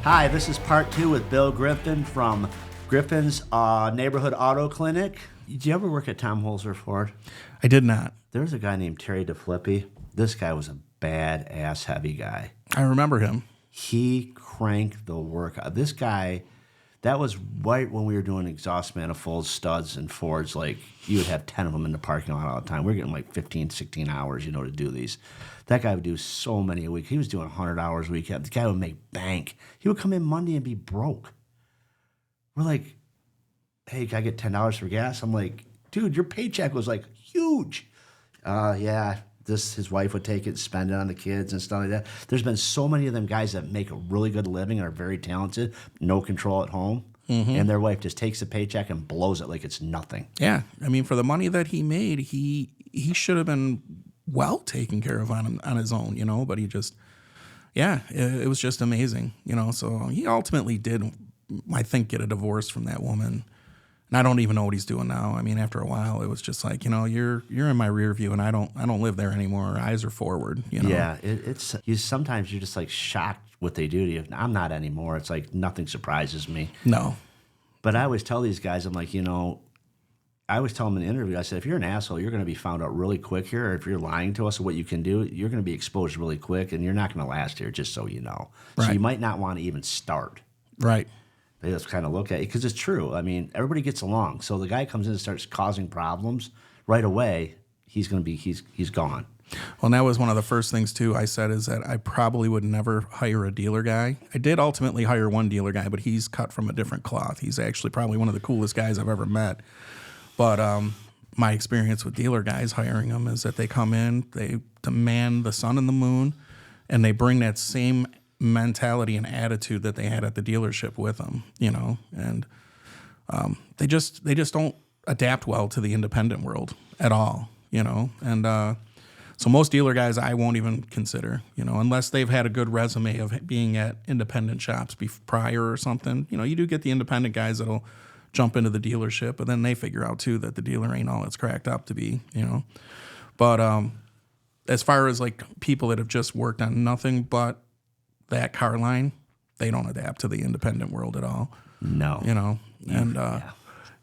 Hi, this is part 2 with Bill Griffin from Griffin's Neighborhood Auto Clinic. Did you ever work at Tom Holzer Ford? I did not. There was a guy named Terry DeFlippi. This guy was a badass heavy guy. I remember him. He cranked the work out. This guy, that was right when we were doing exhaust manifolds, studs, and Fords. Like, you would have 10 of them in the parking lot all the time. We were getting like 15, 16 hours, to do these. That guy would do so many a week. He was doing 100 hours a week. The guy would make bank. He would come in Monday and be broke. We're like, hey, can I get $10 for gas? I'm like, dude, your paycheck was like huge. Yeah, his wife would take it and spend it on the kids and stuff like that. There's been so many of them guys that make a really good living and are very talented, no control at home, and their wife just takes the paycheck and blows it like it's nothing. Yeah, I mean, for the money that he made, he should have been well taken care of on his own, but he just, it was just amazing, So he ultimately did, I think, get a divorce from that woman. And I don't even know what he's doing now. I mean, after a while, it was just like, you're in my rear view, and I don't live there anymore. Our eyes are forward. Yeah, it's sometimes you're just like shocked what they do to you. I'm not anymore. It's like nothing surprises me. No, but I always tell these guys, I'm like, I always tell them in the interview, I said, if you're an asshole, you're going to be found out really quick here. If you're lying to us of what you can do, you're going to be exposed really quick, and you're not going to last here. Just so you know, right. So you might not want to even start. Right. They just kind of look at it because it's true. I mean, everybody gets along. So the guy comes in and starts causing problems right away. He's gone. Well, and that was one of the first things too I said is that I probably would never hire a dealer guy. I did ultimately hire one dealer guy, but he's cut from a different cloth. He's actually probably one of the coolest guys I've ever met. But my experience with dealer guys hiring them is that they come in, they demand the sun and the moon, and they bring that same mentality and attitude that they had at the dealership with them, and they just don't adapt well to the independent world at all, and so most dealer guys I won't even consider, unless they've had a good resume of being at independent shops prior or something. You do get the independent guys that'll jump into the dealership, but then they figure out too that the dealer ain't all it's cracked up to be, but as far as like people that have just worked on nothing but that car line, they don't adapt to the independent world at all. No. And,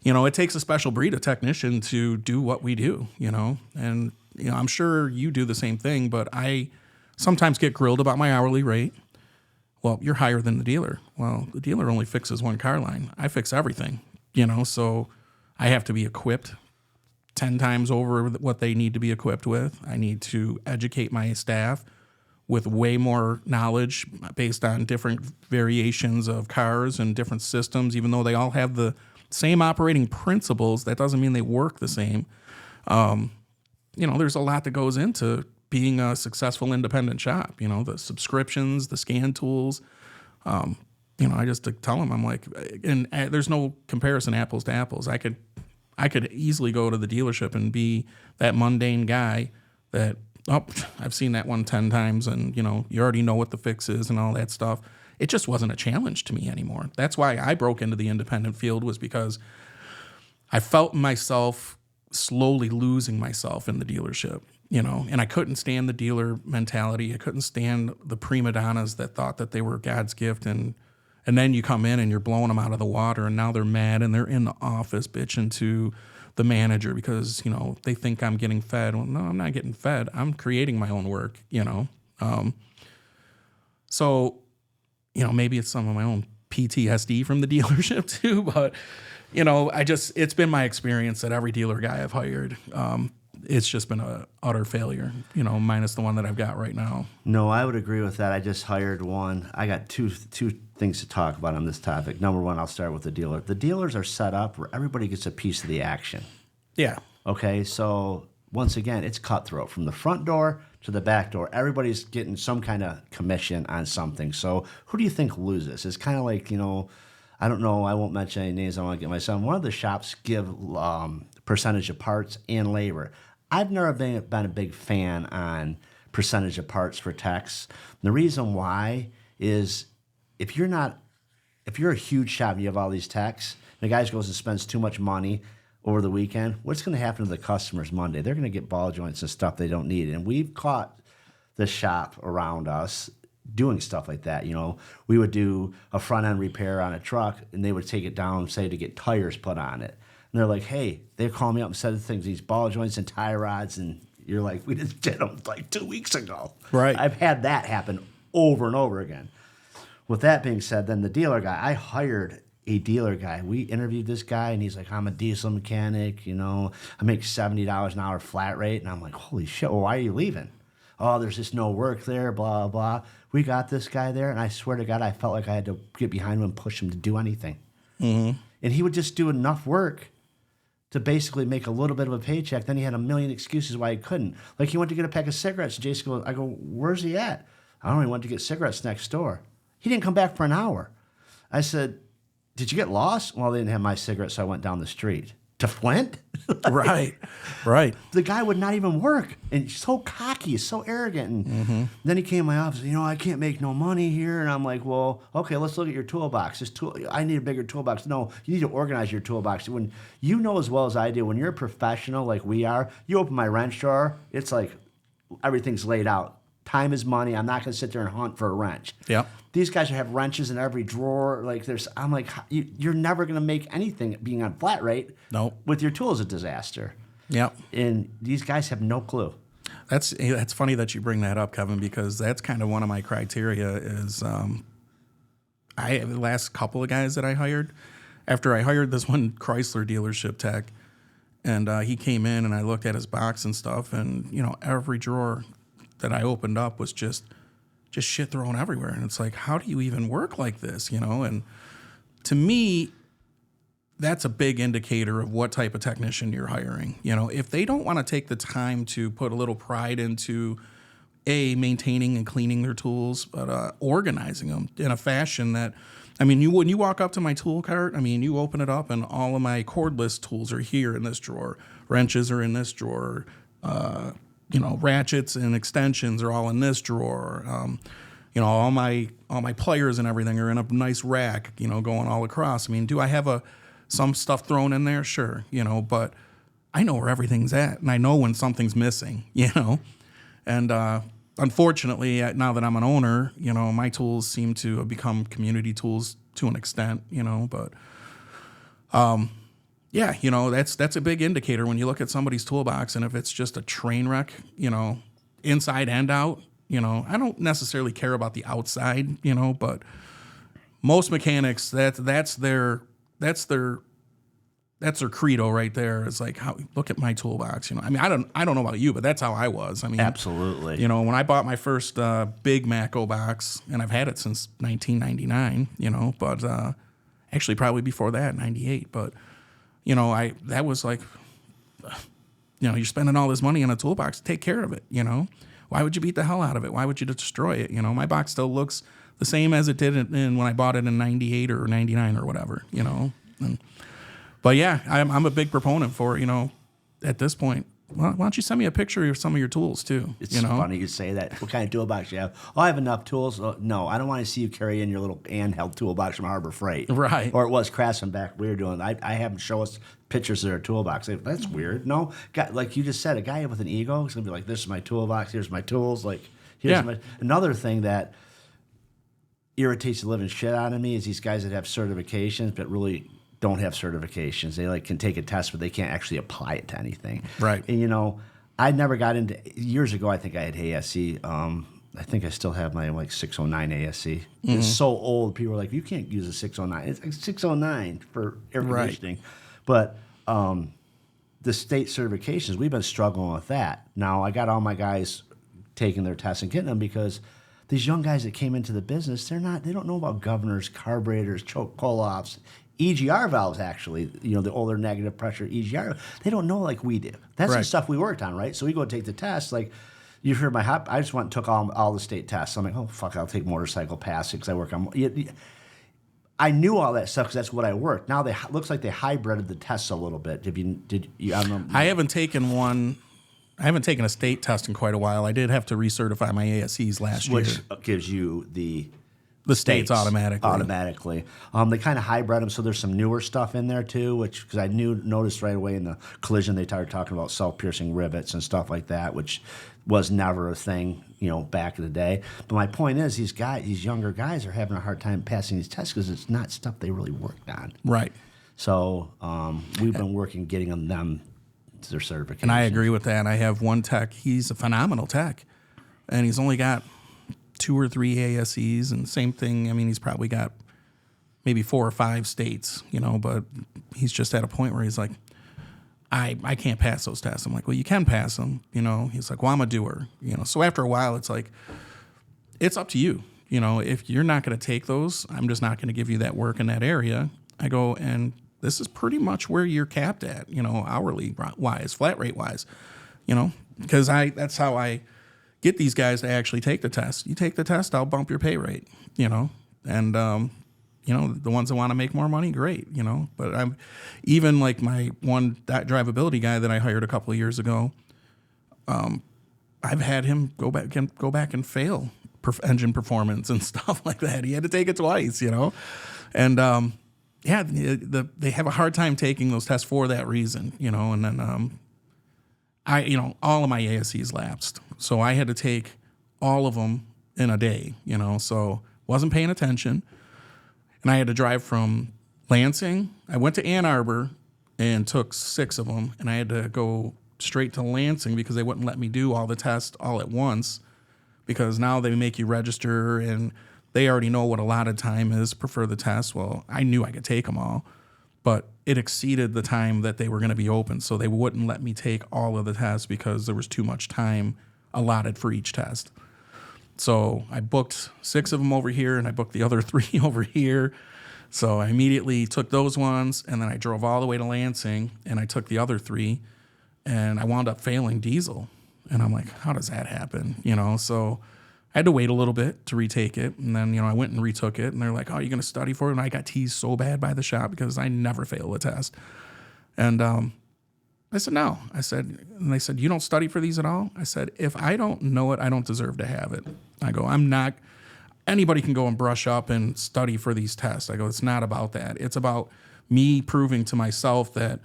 it takes a special breed of technician to do what we do, and, I'm sure you do the same thing, but I sometimes get grilled about my hourly rate. Well, you're higher than the dealer. Well, the dealer only fixes one car line. I fix everything, so I have to be equipped 10 times over what they need to be equipped with. I need to educate my staff with way more knowledge based on different variations of cars and different systems. Even though they all have the same operating principles, that doesn't mean they work the same. There's a lot that goes into being a successful independent shop. The subscriptions, the scan tools. I just tell them, I'm like, and there's no comparison apples to apples. I could easily go to the dealership and be that mundane guy that, I've seen that one 10 times, and, you already know what the fix is and all that stuff. It just wasn't a challenge to me anymore. That's why I broke into the independent field, was because I felt myself slowly losing myself in the dealership, and I couldn't stand the dealer mentality. I couldn't stand the prima donnas that thought that they were God's gift, and then you come in and you're blowing them out of the water, and now they're mad and they're in the office bitching to the manager because, they think I'm getting fed. Well, no, I'm not getting fed. I'm creating my own work, So, maybe it's some of my own PTSD from the dealership too, but, it's been my experience that every dealer guy I've hired, it's just been a utter failure, minus the one that I've got right now. No, I would agree with that. I just hired one. I got two things to talk about on this topic. Number one, I'll start with the dealer. The dealers are set up where everybody gets a piece of the action. Yeah. Okay, so once again, it's cutthroat from the front door to the back door. Everybody's getting some kind of commission on something. So who do you think loses? It's kind of like, I don't know. I won't mention any names. I want to get my son. One of the shops give percentage of parts and labor. I've never been a big fan on percentage of parts for techs. The reason why is if you're a huge shop and you have all these techs, the guy goes and spends too much money over the weekend, what's going to happen to the customers Monday? They're going to get ball joints and stuff they don't need. And we've caught the shop around us doing stuff like that. We would do a front end repair on a truck, and they would take it down, say, to get tires put on it. And they're like, hey, they call me up and said things, these ball joints and tie rods, and you're like, we just did them like 2 weeks ago. Right. I've had that happen over and over again. With that being said, then the dealer guy, I hired a dealer guy. We interviewed this guy, and he's like, I'm a diesel mechanic, I make $70 an hour flat rate. And I'm like, holy shit, well, why are you leaving? Oh, there's just no work there, blah, blah. We got this guy there, and I swear to God, I felt like I had to get behind him and push him to do anything. Mm-hmm. And he would just do enough work to basically make a little bit of a paycheck. Then he had a million excuses why he couldn't. Like, he went to get a pack of cigarettes. Jason goes, I go, where's he at? I don't know, he went to get cigarettes next door. He didn't come back for an hour. I said, did you get lost? Well, they didn't have my cigarettes, so I went down the street. To Flint? Right. The guy would not even work. And he's so cocky, so arrogant. And then he came to my office, I can't make no money here. And I'm like, well, okay, let's look at your toolbox. I need a bigger toolbox. No, you need to organize your toolbox. When you know as well as I do, when you're a professional like we are, you open my wrench drawer, it's like everything's laid out. Time is money. I'm not going to sit there and hunt for a wrench. Yeah. These guys have wrenches in every drawer. I'm like, you're never going to make anything being on flat rate. Nope. With your tools, a disaster. Yep. And these guys have no clue. That's funny that you bring that up, Kevin, because that's kind of one of my criteria is the last couple of guys that I hired, after I hired this one Chrysler dealership tech, and he came in and I looked at his box and stuff, and, every drawer that I opened up was just shit thrown everywhere. And it's like, how do you even work like this, And to me, that's a big indicator of what type of technician you're hiring. If they don't want to take the time to put a little pride into maintaining and cleaning their tools, but organizing them in a fashion that, when you walk up to my tool cart, you open it up and all of my cordless tools are here in this drawer. Wrenches are in this drawer. Ratchets and extensions are all in this drawer. All my pliers and everything are in a nice rack, going all across. Do I have some stuff thrown in there? Sure, but I know where everything's at, and I know when something's missing, And unfortunately, now that I'm an owner, my tools seem to have become community tools to an extent, but. Yeah, that's a big indicator when you look at somebody's toolbox, and if it's just a train wreck, inside and out, I don't necessarily care about the outside, but most mechanics that's their credo right there. It's like, look at my toolbox, I don't know about you, but that's how I was. Absolutely. When I bought my first big Mako box, and I've had it since 1999, but actually probably before that, 98, but that was like, you're spending all this money on a toolbox. Take care of it, Why would you beat the hell out of it? Why would you destroy it? My box still looks the same as it did when I bought it in 98 or 99 or whatever, But yeah, I'm a big proponent for, at this point, why don't you send me a picture of some of your tools too? It's funny you say that. What kind of toolbox you have? Oh, I have enough tools. No, I don't want to see you carry in your little handheld toolbox from Harbor Freight. Right. Or it was Craftsman back. We were doing. I have them show us pictures of their toolbox. That's weird. No, like you just said, a guy with an ego is gonna be like, "This is my toolbox. Here's my tools." Like, here's my. Another thing that irritates the living shit out of me is these guys that have certifications but really don't have certifications. They can take a test, but they can't actually apply it to anything. Right. And I never got into years ago. I think I had ASC. I think I still have my 609 ASC. It's so old. People are like, you can't use a 609. It's like 609 for air conditioning. But the state certifications, we've been struggling with that. Now I got all my guys taking their tests and getting them because these young guys that came into the business, they don't know about governors, carburetors, choke pull-offs, EGR valves, actually, the older negative pressure EGR. They don't know like we do. That's the stuff we worked on, right? So we go take the test. Like, you've heard I just went and took all the state tests. I'm like, oh, fuck, I'll take motorcycle passing because I work on. I knew all that stuff because that's what I worked. Now looks like they hybrided the tests a little bit. Did you? I don't know. I haven't taken one. I haven't taken a state test in quite a while. I did have to recertify my ASCs last year. Which gives you the The states automatically. Automatically. They kind of hybrid them, so there's some newer stuff in there too, which because I noticed right away in the collision they started talking about self-piercing rivets and stuff like that, which was never a thing, back in the day. But my point is, these younger guys are having a hard time passing these tests because it's not stuff they really worked on. Right. So we've been working getting them their certification. And I agree with that. I have one tech. He's a phenomenal tech, and he's only got 2 or 3 ASEs, and same thing. I mean, he's probably got maybe 4 or 5 states, but he's just at a point where he's like, I can't pass those tests. I'm like, well, you can pass them, He's like, well, I'm a doer, So after a while, it's like, it's up to you. If you're not going to take those, I'm just not going to give you that work in that area. I go, and this is pretty much where you're capped at, hourly wise, flat rate wise, because that's how I get these guys to actually take the test. You take the test, I'll bump your pay rate, and, the ones that want to make more money, great, but I'm even like my that drivability guy that I hired a couple of years ago. I've had him go back and fail engine performance and stuff like that. He had to take it twice, and, they have a hard time taking those tests for that reason, and then, all of my ASEs lapsed. So I had to take all of them in a day, so wasn't paying attention. And I had to drive from Lansing. I went to Ann Arbor and took 6 of them. And I had to go straight to Lansing because they wouldn't let me do all the tests all at once because now they make you register and they already know what allotted time is for the test. Well, I knew I could take them all, but it exceeded the time that they were going to be open. So they wouldn't let me take all of the tests because there was too much time allotted for each test. So I booked 6 of them over here and I booked the other 3 over here. So I immediately took those ones and then I drove all the way to Lansing and I took the other 3 and I wound up failing diesel. And I'm like, how does that happen? So I had to wait a little bit to retake it. And then, I went and retook it and they're like, oh, you're going to study for it? And I got teased so bad by the shop because I never fail a test. And, I said, no. And they said, you don't study for these at all? I said, if I don't know it, I don't deserve to have it. I go, anybody can go and brush up and study for these tests. I go, it's not about that. It's about me proving to myself that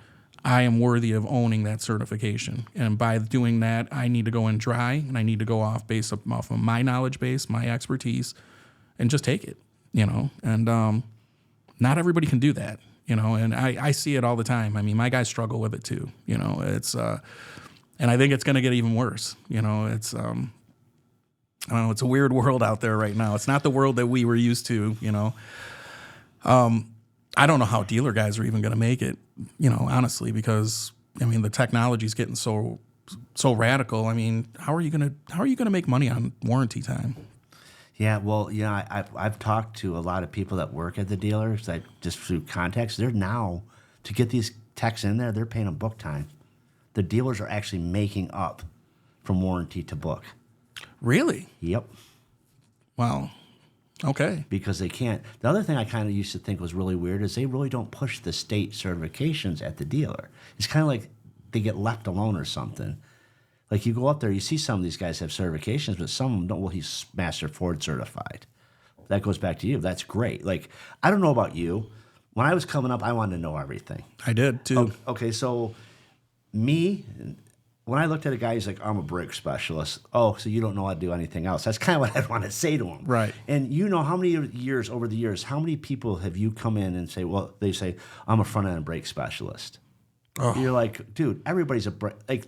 I am worthy of owning that certification. And by doing that, I need to go in dry and I need to go off of my knowledge base, my expertise, and just take it, and not everybody can do that. And I see it all the time. I mean, my guys struggle with it too. It's and I think it's going to get even worse. It's I don't know. It's a weird world out there right now. It's not the world that we were used to. I don't know how dealer guys are even going to make it. Honestly, because I mean the technology's getting so radical. I mean, how are you going to make money on warranty time? Yeah, well, I've talked to a lot of people that work at the dealers, just through contacts. They're now, to get these techs in there, they're paying them book time. The dealers are actually making up from warranty to book. Really? Yep. Wow. Okay. Because they can't. The other thing I kind of used to think was really weird is they really don't push the state certifications at the dealer. It's kind of like they get left alone or something. Like you go up there, you see some of these guys have certifications, but some of them don't. Well, he's Master Ford certified. That goes back to you. That's great. Like, I don't know about you. When I was coming up, I wanted to know everything. I did too. Okay, so me, when I looked at a guy, he's like, I'm a brake specialist. Oh, so you don't know how to do anything else. That's kind of what I want to say to him. Right. And how many years, over the years, how many people have you come in and say, well, they say, I'm a front end brake specialist. Oh. You're like, dude, everybody's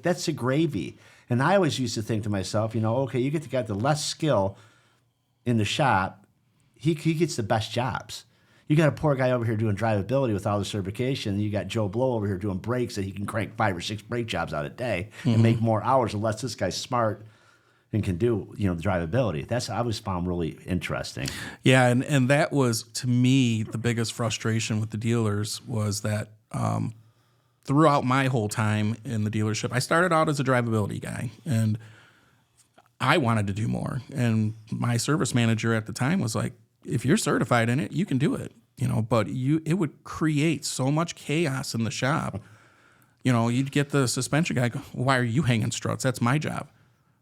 that's the gravy. And I always used to think to myself, okay, you get the guy with the less skill in the shop, he gets the best jobs. You got a poor guy over here doing drivability with all the certification. You got Joe Blow over here doing brakes that he can crank 5 or 6 brake jobs out a day and make more hours unless this guy's smart and can do, the drivability. That's I always found really interesting. Yeah, and that was, to me, the biggest frustration with the dealers was that throughout my whole time in the dealership, I started out as a drivability guy, and I wanted to do more. And my service manager at the time was like, if you're certified in it, you can do it, but it would create so much chaos in the shop. You'd get the suspension guy go, why are you hanging struts? That's my job.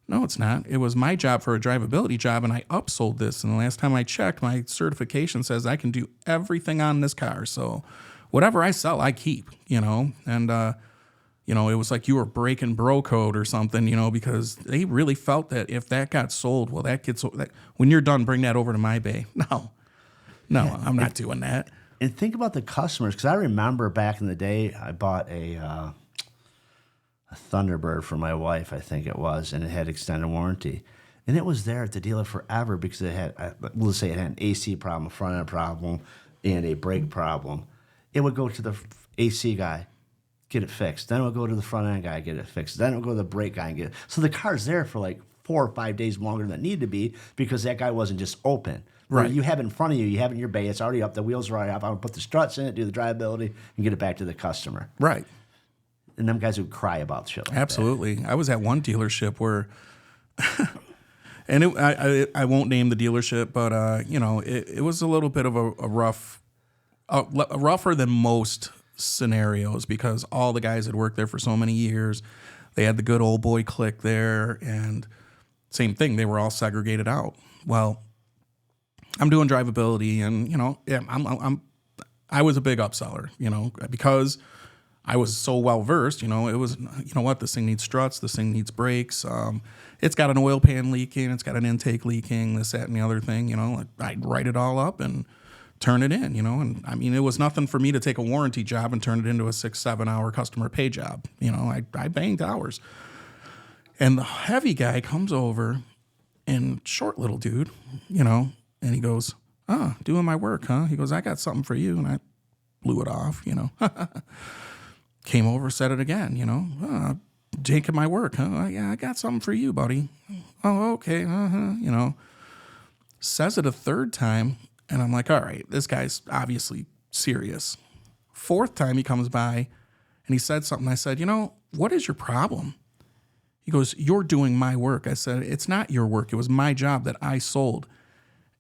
No, it's not. It was my job for a drivability job, and I upsold this. And the last time I checked, my certification says I can do everything on this car. So whatever I sell, I keep, And, it was like you were breaking bro code or something, because they really felt that if that got sold, well, when you're done, bring that over to my bay. No, I'm not doing that. And think about the customers, because I remember back in the day, I bought a Thunderbird for my wife, I think it was, and it had extended warranty. And it was there at the dealer forever because it had, let's say it had an AC problem, a front end problem, and a brake problem. It would go to the AC guy, get it fixed. Then it would go to the front end guy, get it fixed. Then it would go to the brake guy and get it. So the car's there for like 4 or 5 days longer than it needed to be because that guy wasn't just open. Right. You have it in front of you, you have it in your bay, it's already up, the wheels are already up. I would put the struts in it, do the drivability, and get it back to the customer. Right. And them guys would cry about shit like Absolutely. That. I was at one dealership where, and I won't name the dealership, but it was a little bit of a rougher than most scenarios because all the guys had worked there for so many years. They had the good old boy clique there, and same thing. They were all segregated out. Well, I'm doing drivability, and I was a big upseller, because I was so well versed, it was, this thing needs struts, this thing needs brakes, it's got an oil pan leaking, it's got an intake leaking, this, that, and the other thing, I'd write it all up and turn it in, and I mean, it was nothing for me to take a warranty job and turn it into a 6-7 hour customer pay job. I banged hours. And the heavy guy comes over, and short little dude, and he goes, doing my work, huh? He goes, I got something for you. And I blew it off, Came over, said it again, taking my work, huh? Yeah, I got something for you, buddy. Oh, okay, Says it a third time, and I'm like, all right, this guy's obviously serious. Fourth time he comes by, and he said something. I said, what is your problem? He goes, you're doing my work. I said, it's not your work. It was my job that I sold.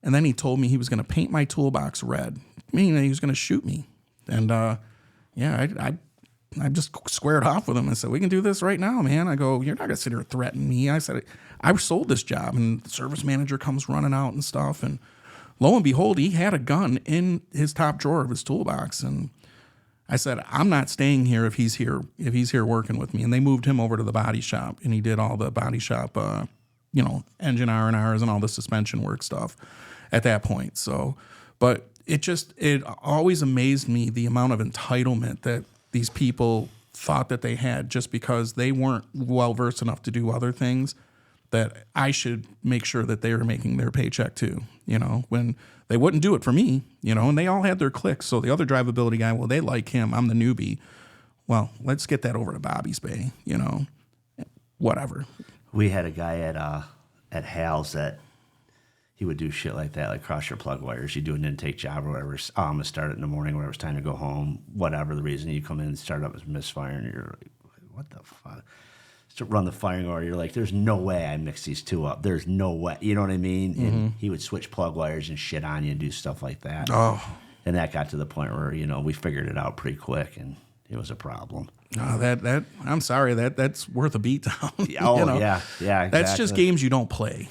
And then he told me he was going to paint my toolbox red, meaning that he was going to shoot me. And I just squared off with him. I said, we can do this right now, man. I go, you're not going to sit here and threaten me. I said, I sold this job. And the service manager comes running out and stuff. And lo and behold, he had a gun in his top drawer of his toolbox. And I said, I'm not staying here if he's here working with me. And they moved him over to the body shop, and he did all the body shop, engine R&Rs and all the suspension work stuff at that point. So, but it always amazed me the amount of entitlement that these people thought that they had just because they weren't well-versed enough to do other things, that I should make sure that they were making their paycheck too, when they wouldn't do it for me, and they all had their cliques. So the other drivability guy, well, they like him. I'm the newbie. Well, let's get that over to Bobby's Bay, whatever. We had a guy at Hal's that he would do shit like that, like cross your plug wires. You do an intake job or whatever. I'm going to start it in the morning whenever it's time to go home. Whatever the reason, you come in and start up as misfire, and you're like, what the fuck? To run the firing order, you're like, there's no way I mix these two up. There's no way. You know what I mean? Mm-hmm. And he would switch plug wires and shit on you and do stuff like that. Oh. And that got to the point where, we figured it out pretty quick, and it was a problem. Oh, that I'm sorry, that's worth a beat down. Oh, yeah, exactly. That's just games you don't play,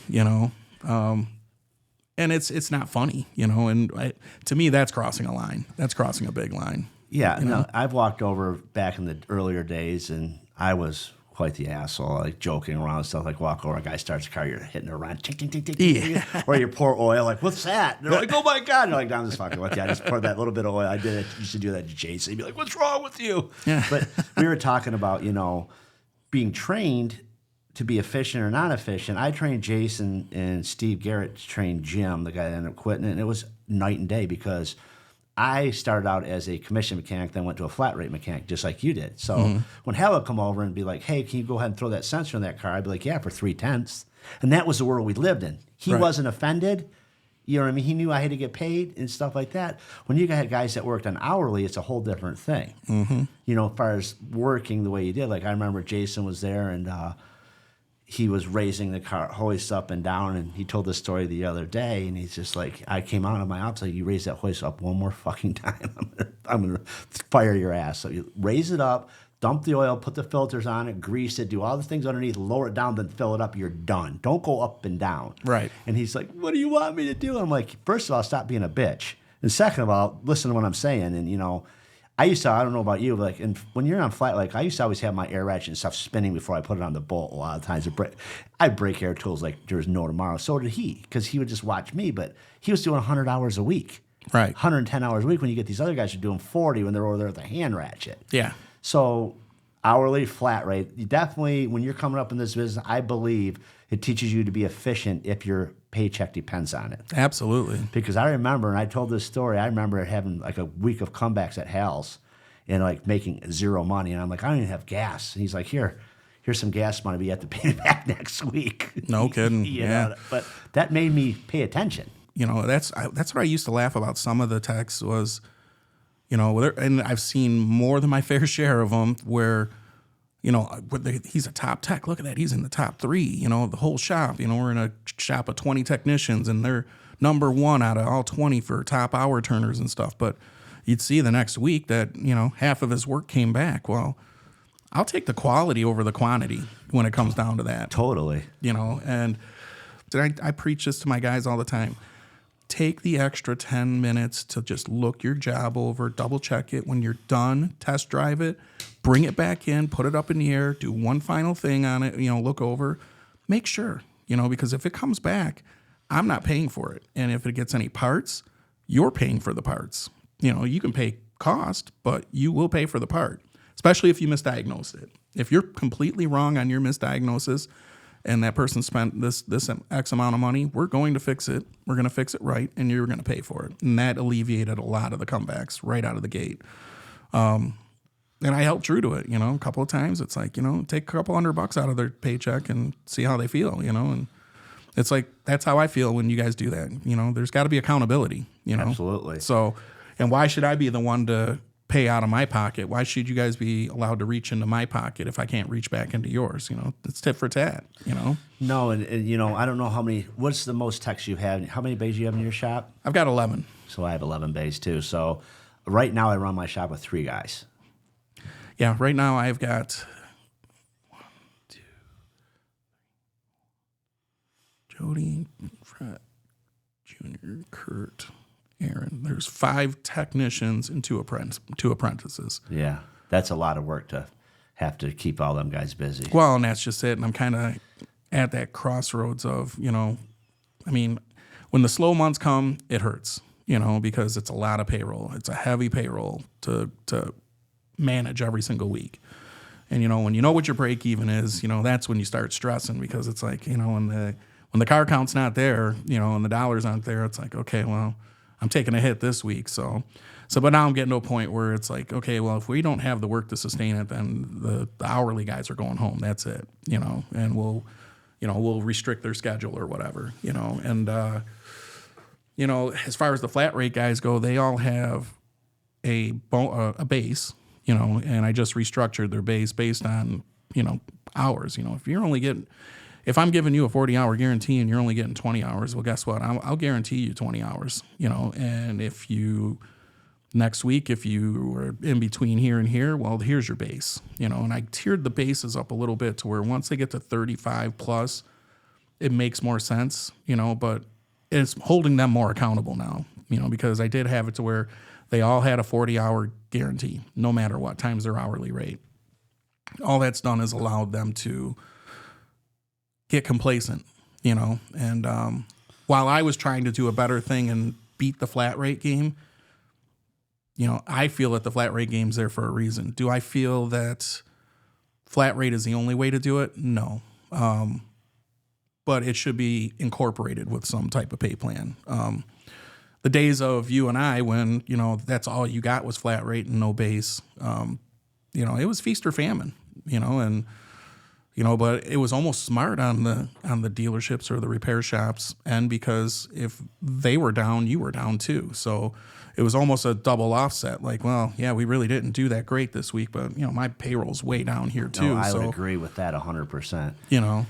and it's not funny, and to me, that's crossing a line. That's crossing a big line. Yeah, no, I've walked over back in the earlier days, and I was quite the asshole, like joking around and stuff, like walk over, a guy starts a car, you're hitting a run, tick, tick, tick, tick, yeah. Or you pour oil, like, what's that? And they're like, oh my God. And you're like, down this fucking what? Yeah, I just poured that little bit of oil. I used to do that to Jason. He'd be like, what's wrong with you? Yeah. But we were talking about, being trained to be efficient or not efficient. I trained Jason and Steve Garrett to train Jim, the guy that ended up quitting, and it was night and day because I started out as a commission mechanic, then went to a flat rate mechanic, just like you did. So when Hal would come over and be like, hey, can you go ahead and throw that sensor in that car? I'd be like, yeah, for 3/10. And that was the world we lived in. He wasn't offended. You know what I mean? He knew I had to get paid and stuff like that. When you had guys that worked on hourly, it's a whole different thing. Mm-hmm. As far as working the way you did. Like I remember Jason was there, and he was raising the car hoist up and down, and he told this story the other day, and he's just like, I came out of my office, like, you raise that hoist up one more fucking time, I'm gonna fire your ass. So you raise it up, dump the oil, put the filters on it, grease it, do all the things underneath, lower it down, then fill it up. You're done. Don't go up and down. Right. And he's like, what do you want me to do? I'm like, first of all, stop being a bitch. And second of all, listen to what I'm saying. And, you know, I don't know about you, but like, and when you're on flight, like I used to always have my air ratchet and stuff spinning before I put it on the bolt. A lot of times I break air tools like there's no tomorrow. So did he, because he would just watch me, but he was doing 100 hours a week. Right. 110 hours a week when you get these other guys who are doing 40 when they're over there with the hand ratchet. Yeah. So hourly, flat rate. You definitely, when you're coming up in this business, I believe it teaches you to be efficient if your paycheck depends on it. Absolutely. Because I remember, and I told this story, I remember having like a week of comebacks at Hal's and like making zero money. And I'm like, I don't even have gas. And he's like, here's some gas money, but you have to pay it back next week. No kidding. Yeah. But that made me pay attention. You know, that's what I used to laugh about. Some of the techs was, you know, and I've seen more than my fair share of them where, you know, he's a top tech. Look at that. He's in the top 3, you know, the whole shop. You know, we're in a shop of 20 technicians and they're number 1 out of all 20 for top hour turners and stuff. But you'd see the next week that, you know, half of his work came back. Well, I'll take the quality over the quantity when it comes down to that. Totally. You know, and I preach this to my guys all the time. Take the extra 10 minutes to just look your job over, double check it. When you're done, test drive it, bring it back in, put it up in the air, do one final thing on it, you know, look over, make sure, you know, because if it comes back, I'm not paying for it. And if it gets any parts, you're paying for the parts. You know, you can pay cost, but you will pay for the part, especially if you misdiagnosed it. If you're completely wrong on your misdiagnosis, and that person spent this X amount of money, we're going to fix it. We're going to fix it right, and you're going to pay for it. And that alleviated a lot of the comebacks right out of the gate. And I held true to it, you know, a couple of times. It's like, you know, take a couple $100 out of their paycheck and see how they feel, you know. And it's like, that's how I feel when you guys do that. You know, there's got to be accountability, you know. Absolutely. So, and why should I be the one to pay out of my pocket? Why should you guys be allowed to reach into my pocket if I can't reach back into yours? You know, it's tit for tat, you know? No, and you know, I don't know what's the most techs you have? How many bays do you have in your shop? I've got 11. So I have 11 bays too. So right now I run my shop with 3 guys. Yeah, right now I've got 1, 2, Jody, Fred, Junior, Kurt, Aaron. There's 5 technicians and 2 apprentices. Yeah, that's a lot of work to have to keep all them guys busy. Well, and that's just it. And I'm kind of at that crossroads of, you know, I mean, when the slow months come, it hurts, you know, because it's a lot of payroll. It's a heavy payroll to manage every single week. And, you know, when you know what your break even is, you know, that's when you start stressing, because it's like, you know, when the car count's not there, you know, and the dollars aren't there, it's like, okay, well, I'm taking a hit this week. So, but now I'm getting to a point where it's like, okay, well, if we don't have the work to sustain it, then the hourly guys are going home. That's it, you know, and we'll restrict their schedule or whatever, you know. And, you know, as far as the flat rate guys go, they all have a base, you know, and I just restructured their base based on, you know, hours. You know, if I'm giving you a 40-hour guarantee and you're only getting 20 hours, well, guess what? I'll guarantee you 20 hours, you know. And next week, if you are in between here and here, well, here's your base, you know. And I tiered the bases up a little bit to where once they get to 35 plus, it makes more sense, you know, but it's holding them more accountable now, you know, because I did have it to where they all had a 40-hour guarantee, no matter what, times their hourly rate. All that's done is allowed them to get complacent, you know. And while I was trying to do a better thing and beat the flat rate game, you know, I feel that the flat rate game's there for a reason. Do I feel that flat rate is the only way to do it? No. But it should be incorporated with some type of pay plan. The days of you and I, when, you know, that's all you got was flat rate and no base, you know, it was feast or famine, you know. And you know, but it was almost smart on the dealerships or the repair shops, and because if they were down, you were down too. So it was almost a double offset. Like, well, yeah, we really didn't do that great this week, but you know, my payroll's way down here too. No, I would agree with that 100%. You know,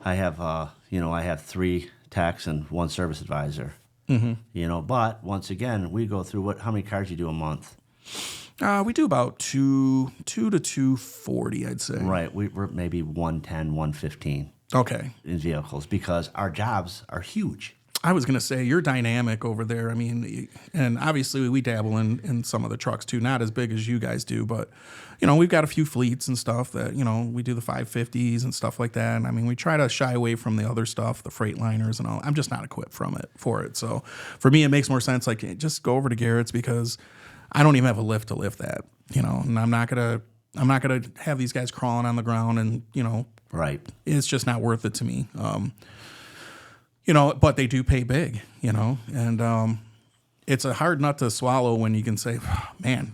I have 3 techs and 1 service advisor. Mm-hmm. You know, but once again, we go through how many cars you do a month. We do about two to 240, I'd say. Right. We're maybe 110, 115 Okay. in vehicles because our jobs are huge. I was going to say, you're dynamic over there. I mean, and obviously we dabble in some of the trucks too, not as big as you guys do, but, we've got a few fleets and stuff that, we do the 550s and stuff like that. And I mean, we try to shy away from the other stuff, the Freightliners and all. I'm just not equipped for it. So for me, it makes more sense, like, just go over to Garrett's because I don't even have a lift to lift that, and I'm not going to have these guys crawling on the ground and, Right. it's just not worth it to me. But they do pay big, and it's a hard nut to swallow when you can say, man,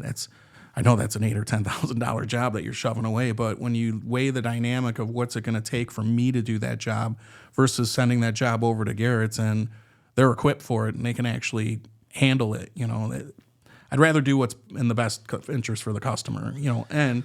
I know that's an $8,000 or $10,000 job that you're shoving away, but when you weigh the dynamic of what's it going to take for me to do that job versus sending that job over to Garrett's and they're equipped for it and they can actually handle it, I'd rather do what's in the best interest for the customer, and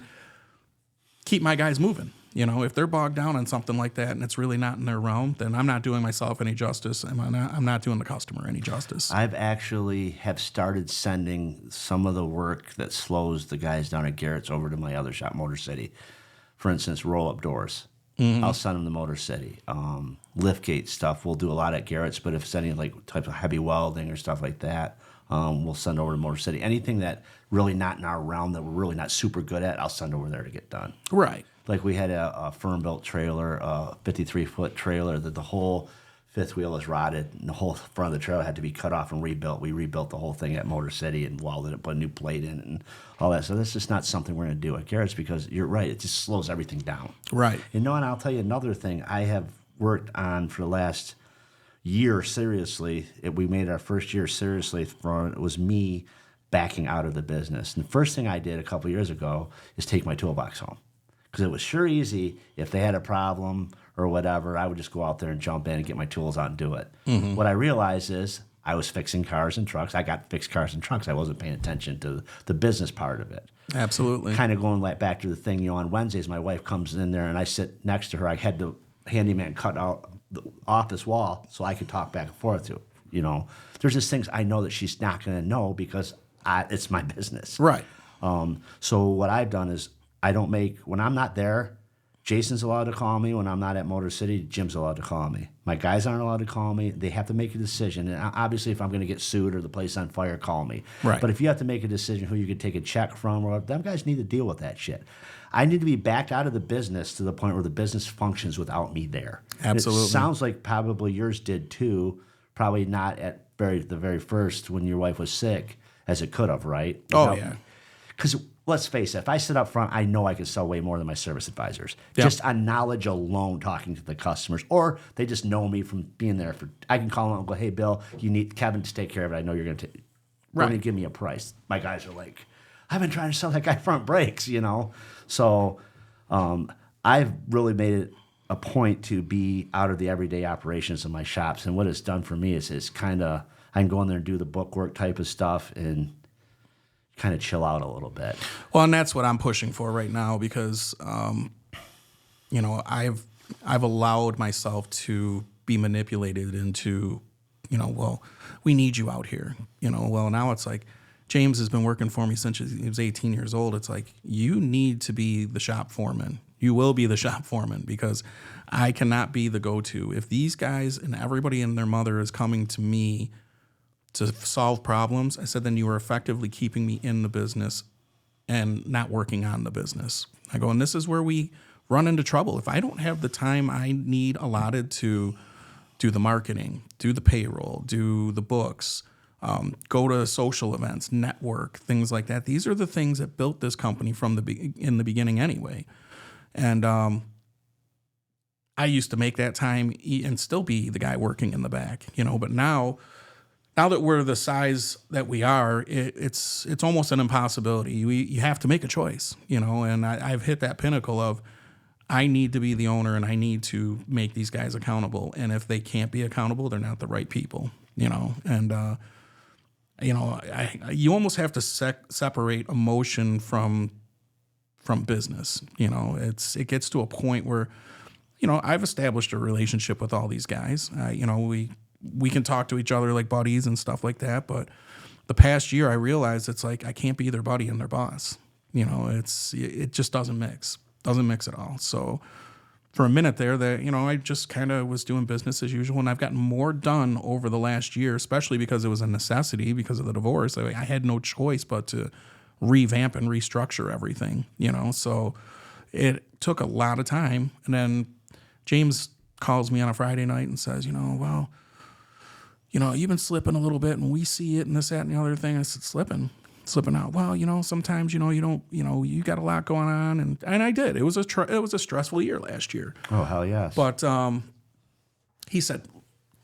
keep my guys moving. If they're bogged down on something like that and it's really not in their realm, then I'm not doing myself any justice. I'm not doing the customer any justice. I've actually have started sending some of the work that slows the guys down at Garrett's over to my other shop, Motor City. For instance, roll-up doors. I'll send them to Motor City. Liftgate stuff, we'll do a lot at Garrett's, but if it's any like type of heavy welding or stuff like that, we'll send over to Motor City. Anything that really not in our realm that we're really not super good at, I'll send over there to get done. Right. Like we had a firm-built trailer, a 53-foot trailer that the whole fifth wheel is rotted and the whole front of the trailer had to be cut off and rebuilt. We rebuilt the whole thing at Motor City and welded it, put a new plate in it and all that. So that's just not something we're going to do at Garrett's because you're right, it just slows everything down. Right. And I'll tell you another thing I have worked on for the last year seriously. We made our first year seriously. It was me backing out of the business. And the first thing I did a couple years ago is take my toolbox home. Because it was sure easy if they had a problem or whatever, I would just go out there and jump in and get my tools out and do it. Mm-hmm. What I realized is I was fixing cars and trucks. I got fixed cars and trucks. I wasn't paying attention to the business part of it. Absolutely. Kind of going back to the thing, on Wednesdays, my wife comes in there and I sit next to her. I had the handyman cut out the office wall so I could talk back and forth to her. There's just things I know that she's not going to know because it's my business. Right. So what I've done is when I'm not there, Jason's allowed to call me. When I'm not at Motor City, Jim's allowed to call me. My guys aren't allowed to call me. They have to make a decision. And obviously, if I'm going to get sued or the place on fire, call me. Right. But if you have to make a decision who you could take a check from, or them guys need to deal with that shit. I need to be backed out of the business to the point where the business functions without me there. Absolutely. It sounds like probably yours did too. Probably not at the very first when your wife was sick, as it could have, right? Yeah. Because let's face it, if I sit up front, I know I can sell way more than my service advisors. Yep. Just on knowledge alone, talking to the customers. Or they just know me from being there. I can call them and go, hey, Bill, you need Kevin to take care of it. I know you're going to give me a price. My guys are like, I've been trying to sell that guy front brakes, So I've really made it a point to be out of the everyday operations of my shops. And what it's done for me is kind of, I can go in there and do the bookwork type of stuff and kind of chill out a little bit. Well, and that's what I'm pushing for right now because, I've allowed myself to be manipulated into, well, we need you out here. Well, now it's like James has been working for me since he was 18 years old. It's like, you need to be the shop foreman. You will be the shop foreman because I cannot be the go-to. If these guys and everybody and their mother is coming to me to solve problems, I said, then you are effectively keeping me in the business and not working on the business. I go, and this is where we run into trouble. If I don't have the time I need allotted to do the marketing, do the payroll, do the books, go to social events, network, things like that. These are the things that built this company from in the beginning anyway. And I used to make that time and still be the guy working in the back, but now that we're the size that we are, it's almost an impossibility. You have to make a choice, and I've hit that pinnacle of I need to be the owner and I need to make these guys accountable. And if they can't be accountable, they're not the right people, and, you almost have to separate emotion from business. It gets to a point where, I've established a relationship with all these guys. We can talk to each other like buddies and stuff like that, but the past year, I realized it's like I can't be their buddy and their boss. It just doesn't mix at all. So for a minute there, I just kind of was doing business as usual, and I've gotten more done over the last year, especially because it was a necessity because of the divorce. I had no choice but to revamp and restructure everything. So it took a lot of time, and then James calls me on a Friday night and says, well, you've been slipping a little bit, and we see it, and this, that, and the other thing. I said, slipping out. Well, sometimes, you don't, you got a lot going on, and I did. It was a stressful year last year. Oh, hell yes. But he said,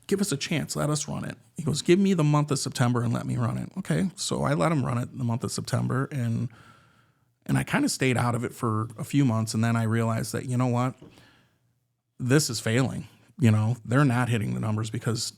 give us a chance. Let us run it. He goes, give me the month of September and let me run it. Okay, so I let him run it in the month of September, and I kind of stayed out of it for a few months, and then I realized that, what, this is failing. They're not hitting the numbers because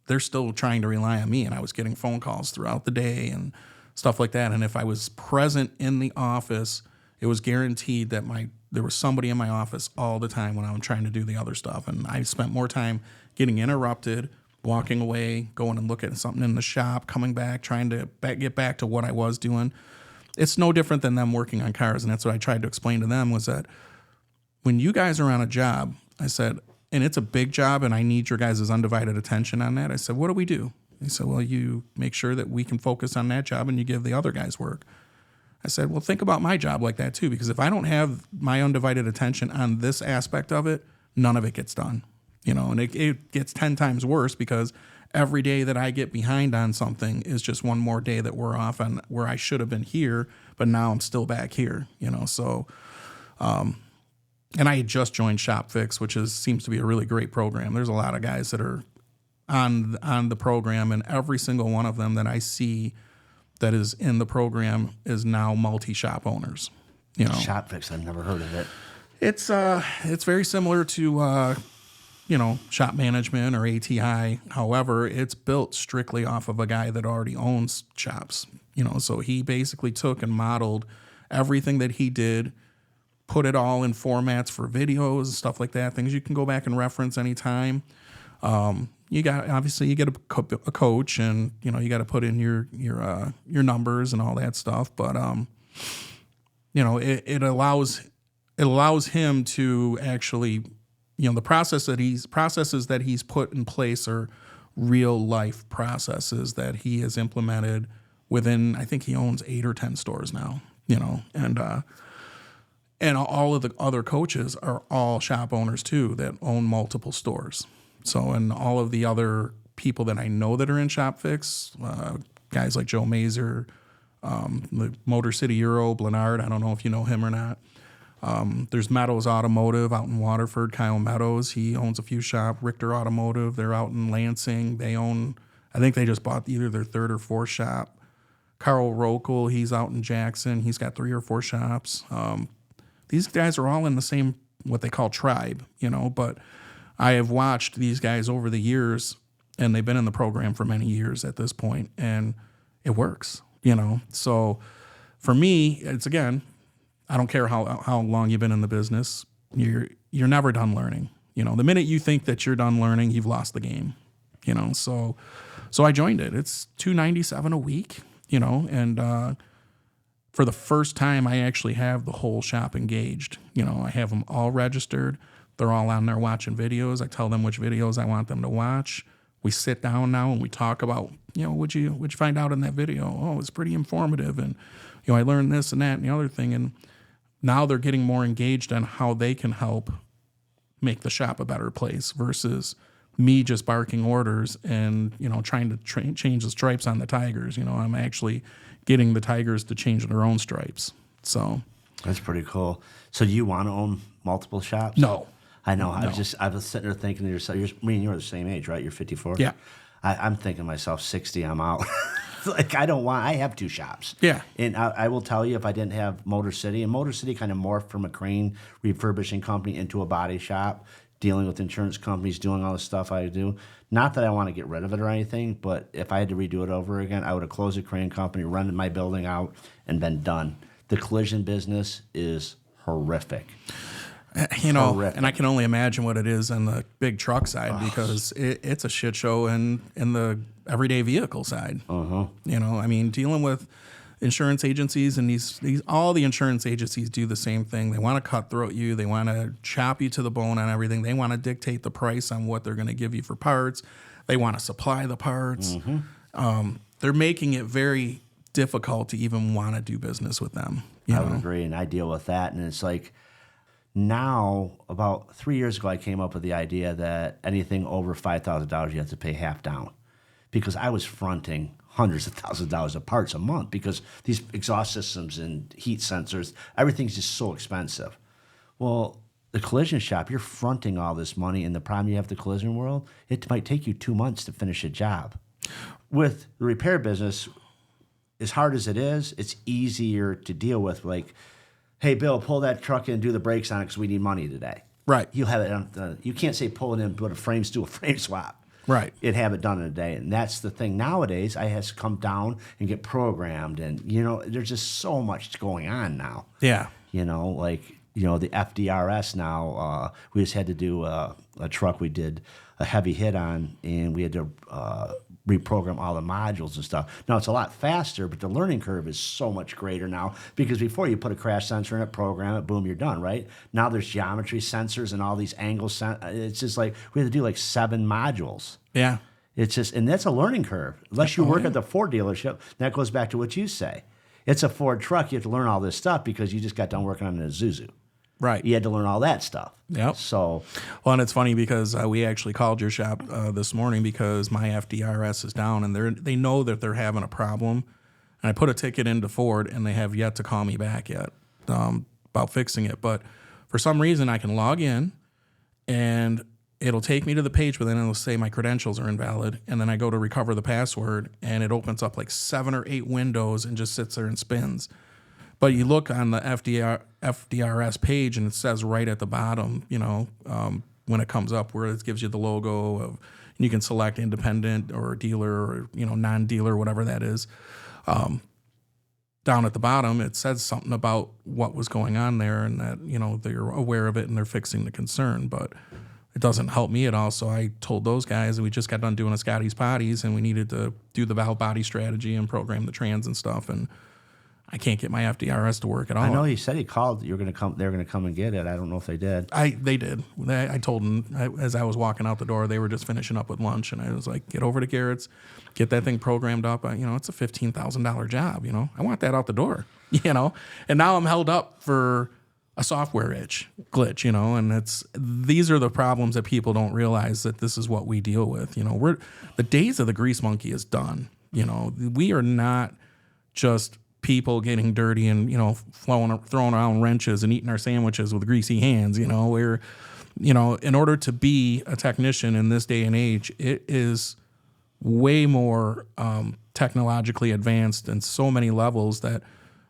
they're still trying to rely on me, and I was getting phone calls throughout the day and stuff like that. And if I was present in the office, it was guaranteed that there was somebody in my office all the time when I was trying to do the other stuff. And I spent more time getting interrupted, walking away, going and looking at something in the shop, coming back, trying to get back to what I was doing. It's no different than them working on cars. And that's what I tried to explain to them, was that when you guys are on a job, I said, and it's a big job and I need your guys' undivided attention on that. I said, what do we do? He said, well, you make sure that we can focus on that job and you give the other guys work. I said, well, think about my job like that too, because if I don't have my undivided attention on this aspect of it, none of it gets done. And it gets 10 times worse because every day that I get behind on something is just one more day that we're off on where I should have been here, but now I'm still back here, So, and I had just joined ShopFix, which seems to be a really great program. There's a lot of guys that are on the program, and every single one of them that I see that is in the program is now multi-shop owners. ShopFix, I've never heard of it. It's very similar to shop management or ATI. However, it's built strictly off of a guy that already owns shops. So he basically took and modeled everything that he did, put it all in formats for videos and stuff like that, things you can go back and reference anytime. You get a coach, and you got to put in your numbers and all that stuff. But it allows him to actually, the processes that he's put in place are real life processes that he has implemented within. I think he owns 8 or 10 stores now. And all of the other coaches are all shop owners too that own multiple stores. So, and all of the other people that I know that are in ShopFix, guys like Joe Mazer, the Motor City Euro, Blenard, I don't know if you know him or not. There's Meadows Automotive out in Waterford, Kyle Meadows. He owns a few shops. Richter Automotive, they're out in Lansing. I think they just bought either their 3rd or 4th shop. Carl Rokel, he's out in Jackson. He's got 3 or 4 shops. These guys are all in the same, what they call tribe, but I have watched these guys over the years, and they've been in the program for many years at this point, and it works, So for me, it's, again, I don't care how long you've been in the business, you're never done learning. The minute you think that you're done learning, you've lost the game. So I joined it. It's $297 a week, and for the first time, I actually have the whole shop engaged. I have them all registered. They're all on there watching videos. I tell them which videos I want them to watch. We sit down now and we talk about, what'd you find out in that video? Oh, it's pretty informative. And, I learned this and that and the other thing. And now they're getting more engaged on how they can help make the shop a better place versus me just barking orders and, trying to change the stripes on the Tigers. I'm actually getting the Tigers to change their own stripes. So that's pretty cool. So do you want to own multiple shops? No. I know. No. I was sitting there thinking to yourself, you're the same age, right? You're 54? Yeah. I'm thinking to myself, 60, I'm out. I have 2 shops. Yeah. And I will tell you, if I didn't have Motor City, and Motor City kind of morphed from a crane refurbishing company into a body shop, dealing with insurance companies, doing all the stuff I do. Not that I want to get rid of it or anything, but if I had to redo it over again, I would have closed the crane company, run my building out, and been done. The collision business is horrific. Horrific. And I can only imagine what it is on the big truck side because it's a shit show in the everyday vehicle side. I mean, dealing with insurance agencies and these all the insurance agencies do the same thing. They want to cutthroat you. They want to chop you to the bone on everything. They want to dictate the price on what they're going to give you for parts. They want to supply the parts. They're making it very difficult to even want to do business with them. I would agree, and I deal with that, and it's like now, about 3 years ago, I came up with the idea that anything over $5,000 you have to pay half down, because I was fronting hundreds of thousands of dollars of parts a month because these exhaust systems and heat sensors, everything's just so expensive. Well, the collision shop, you're fronting all this money, and the problem you have with the collision world, it might take you 2 months to finish a job. With the repair business, as hard as it is, it's easier to deal with. Like, hey, Bill, pull that truck in and do the brakes on it because we need money today. Right. You have it. You can't say pull it in, put a frames, do a frame swap. Right. It'd have it done in a day. And that's the thing. Nowadays, I have to come down and get programmed. And, there's just so much going on now. Yeah. The FDRS now, we just had to do a truck we did a heavy hit on, and we had to reprogram all the modules and stuff. Now, it's a lot faster, but the learning curve is so much greater now because before you put a crash sensor in it, program it, boom, you're done, right? Now there's geometry sensors and all these angles. It's just like we had to do like 7 modules. Yeah. It's just, and that's a learning curve. Unless you work at the Ford dealership, that goes back to what you say. It's a Ford truck. You have to learn all this stuff because you just got done working on a Isuzu. Right. You had to learn all that stuff. Yep. So, well, and it's funny because we actually called your shop this morning because my FDRS is down, and they know that they're having a problem. And I put a ticket into Ford, and they have yet to call me back yet about fixing it. But for some reason, I can log in, and it'll take me to the page, but then it'll say my credentials are invalid. And then I go to recover the password, and it opens up like 7 or 8 windows and just sits there and spins. But you look on the FDRS page, and it says right at the bottom, when it comes up, where it gives you the logo of, and you can select independent or dealer or non-dealer, whatever that is. Down at the bottom, it says something about what was going on there, and that they're aware of it and they're fixing the concern. But it doesn't help me at all. So I told those guys, and we just got done doing a Scotty's Potties, and we needed to do the valve body strategy and program the trans and stuff, and I can't get my FDRS to work at all. I know he said he called. You're going to come. They're going to come and get it. I don't know if they did. They did. I told them as I was walking out the door. They were just finishing up with lunch, and I was like, "Get over to Garrett's, get that thing programmed up. It's a $15,000 job. I want that out the door. And now I'm held up for a software glitch. And these are the problems that people don't realize that this is what we deal with. The days of the grease monkey is done. We are not just people getting dirty and throwing around wrenches and eating our sandwiches with greasy hands. We're in order to be a technician in this day and age, it is way more technologically advanced in so many levels that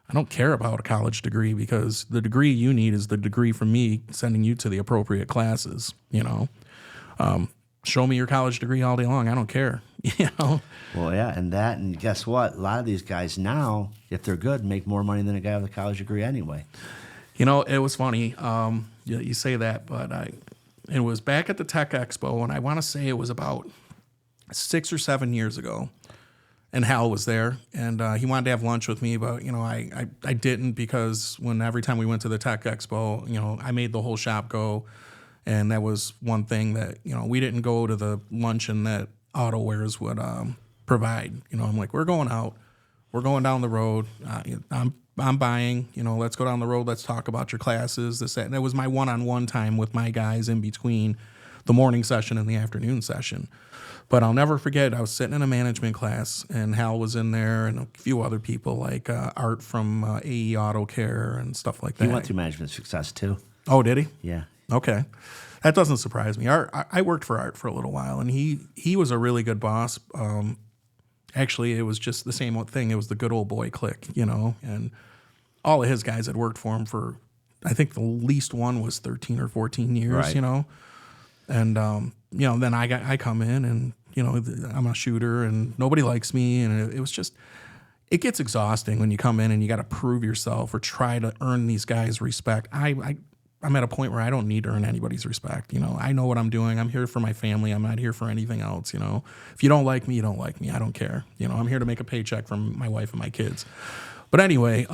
I don't care about a college degree, because the degree you need is the degree from me sending you to the appropriate classes. Show me your college degree all day long. I don't care. Well, yeah, and guess what? A lot of these guys now, if they're good, make more money than a guy with a college degree anyway. It was funny. You say that, but it was back at the Tech Expo, and I want to say it was about 6 or 7 years ago. And Hal was there, and he wanted to have lunch with me, but I didn't, because every time we went to the Tech Expo, I made the whole shop go. And that was one thing that, we didn't go to the luncheon that AutoWares would provide. I'm like, we're going out. We're going down the road. I'm buying. Let's go down the road. Let's talk about your classes, this, that. And that was my one-on-one time with my guys in between the morning session and the afternoon session. But I'll never forget, I was sitting in a management class, and Hal was in there, and a few other people, like Art from AE Auto Care and stuff like that. He went through management success, too. Oh, did he? Yeah. Okay. That doesn't surprise me. I worked for Art for a little while, and he was a really good boss. Actually, it was just the same thing. It was the good old boy clique, and all of his guys had worked for him for, I think the least one was 13 or 14 years, right. And, then I come in, and, I'm a shooter, and nobody likes me, and it was just, it gets exhausting when you come in and you got to prove yourself or try to earn these guys' respect. I'm at a point where I don't need to earn anybody's respect. I know what I'm doing. I'm here for my family. I'm not here for anything else. If you don't like me, you don't like me. I don't care. I'm here to make a paycheck from my wife and my kids. But anyway,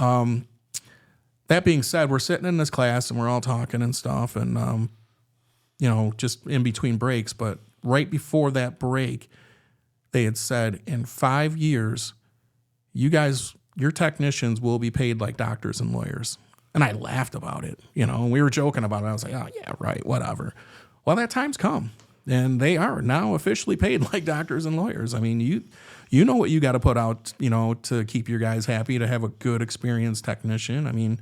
that being said, we're sitting in this class and we're all talking and stuff, and just in between breaks. But right before that break, they had said, in 5 years, you guys, your technicians will be paid like doctors and lawyers. And I laughed about it, and we were joking about it. I was like, oh, yeah, right, whatever. Well, that time's come, and they are now officially paid like doctors and lawyers. I mean, you know what you got to put out, to keep your guys happy, to have a good, experienced technician. I mean,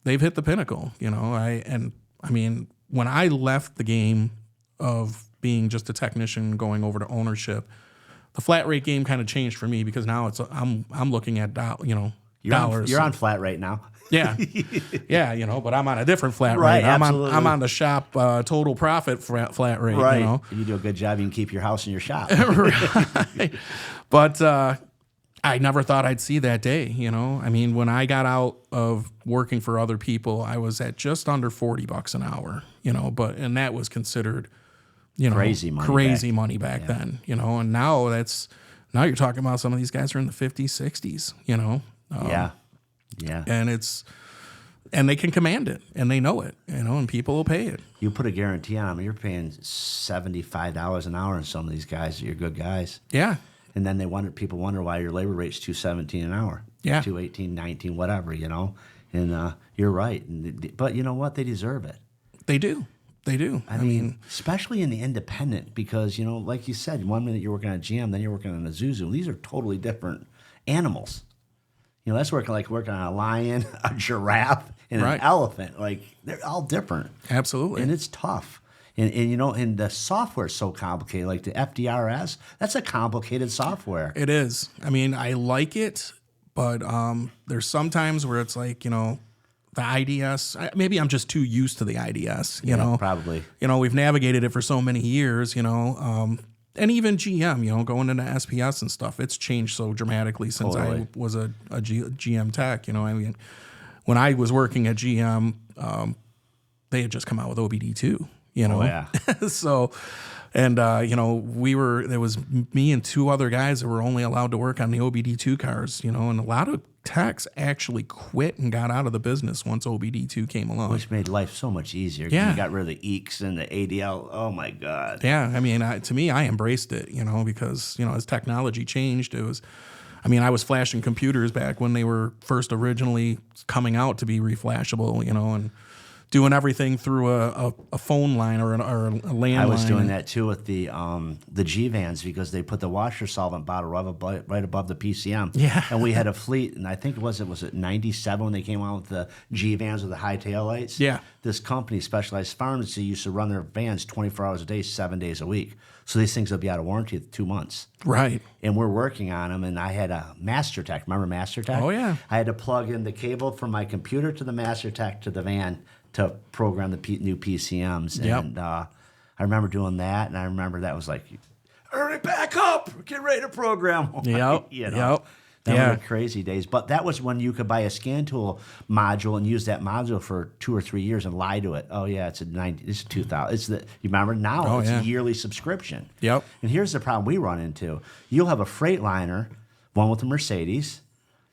they've hit the pinnacle, when I left the game of being just a technician going over to ownership, the flat rate game kind of changed for me, because now I'm looking at dollars. You're on flat rate now. Yeah, yeah, but I'm on a different flat Right, rate. absolutely. I'm on the shop total profit flat rate. Right. You do a good job. You can keep your house in your shop. Right. But I never thought I'd see that day. When I got out of working for other people, I was at just under $40 an hour. And that was considered, crazy money back then. And now you're talking about some of these guys are in the 50s, 60s. Yeah. And they can command it, and they know it, and people will pay it. You put a guarantee on them, you're paying $75 an hour on some of these guys. You're good guys. Yeah. And then people wonder why your labor rate's $217 an hour. Yeah. $218, $19, whatever, And you're right. But you know what? They deserve it. They do. I mean, especially in the independent, because, like you said, 1 minute you're working on a GM, then you're working on a Zuzu. These are totally different animals. That's working on a lion, a giraffe, and an elephant. Like, they're all different. Absolutely. And it's tough. And the software's so complicated. Like the FDRS, that's a complicated software. It is. I like it, but there's some times where it's like, the IDS, maybe I'm just too used to the IDS, you know. Probably. We've navigated it for so many years, and even GM, going into SPS and stuff, it's changed so dramatically since I was a GM tech. When I was working at GM, they had just come out with OBD2. Oh, yeah. So, and there was me and two other guys that were only allowed to work on the OBD2 cars. And a lot of techs actually quit and got out of the business once OBD2 came along. Which made life so much easier. Yeah. You got rid of the EECs and the ADL. Oh, my God. Yeah. To me, I embraced it, because, as technology changed, it was, I was flashing computers back when they were first originally coming out to be reflashable, and doing everything through a phone line or a landline. I was doing that too with the G vans, because they put the washer solvent bottle right above the PCM. Yeah. And we had a fleet, and I think was it 97 when they came out with the G vans with the high tail lights? Yeah. This company, Specialized Pharmacy, used to run their vans 24 hours a day, 7 days a week. So these things will be out of warranty in 2 months. Right. And we're working on them, and I had a Master Tech. Remember Master Tech? Oh, yeah. I had to plug in the cable from my computer to the Master Tech to the van to program the new PCMs. Yep. And I remember doing that, and I remember that was like, hurry back up, get ready to program. Yep. Yep. That were crazy days. But that was when you could buy a scan tool module and use that module for 2 or 3 years and lie to it. Oh yeah, it's it's 2000. You remember now? It's a yearly subscription. Yep. And here's the problem we run into: you'll have a Freightliner, one with a Mercedes.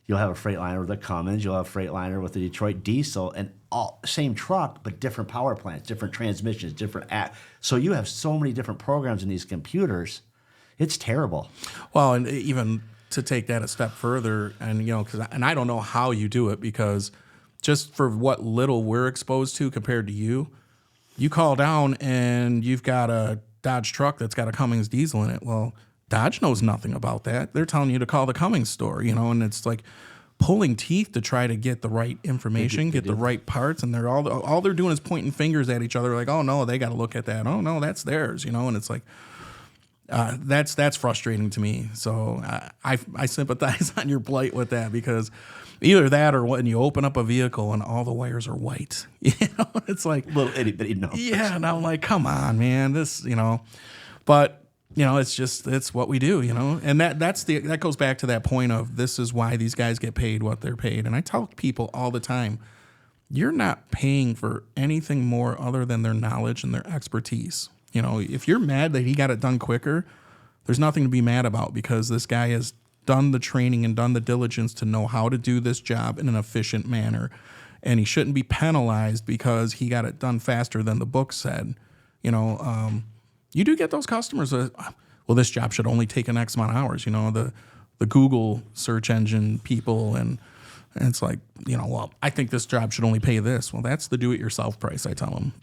You'll have a Freightliner with a Cummins. You'll have a Freightliner with a Detroit diesel, and all same truck, but different power plants, different transmissions, different so you have so many different programs in these computers. It's terrible. Well, and even to take that a step further, and I don't know how you do it, because just for what little we're exposed to compared to you call down and you've got a Dodge truck that's got a Cummins diesel in it. Well, Dodge knows nothing about that. They're telling you to call the Cummins store, and it's like pulling teeth to try to get the right information, get the right parts, and they're all they're doing is pointing fingers at each other, like, oh no, they got to look at that. Oh no, that's theirs, and it's like that's frustrating to me. So I sympathize on your plight with that, because either that or when you open up a vehicle and all the wires are white, it's like little itty bitty numbers. Yeah, and I'm like, come on, man, this, but. It's what we do, and that goes back to that point of, this is why these guys get paid what they're paid. And I tell people all the time, you're not paying for anything more other than their knowledge and their expertise. You know, if you're mad that he got it done quicker, there's nothing to be mad about because this guy has done the training and done the diligence to know how to do this job in an efficient manner. And he shouldn't be penalized because he got it done faster than the book said. You know, you do get those customers that, well, this job should only take an X amount of hours. You know, the Google search engine people, and it's like, you know, well, I think this job should only pay this. Well, that's the do-it-yourself price, I tell them.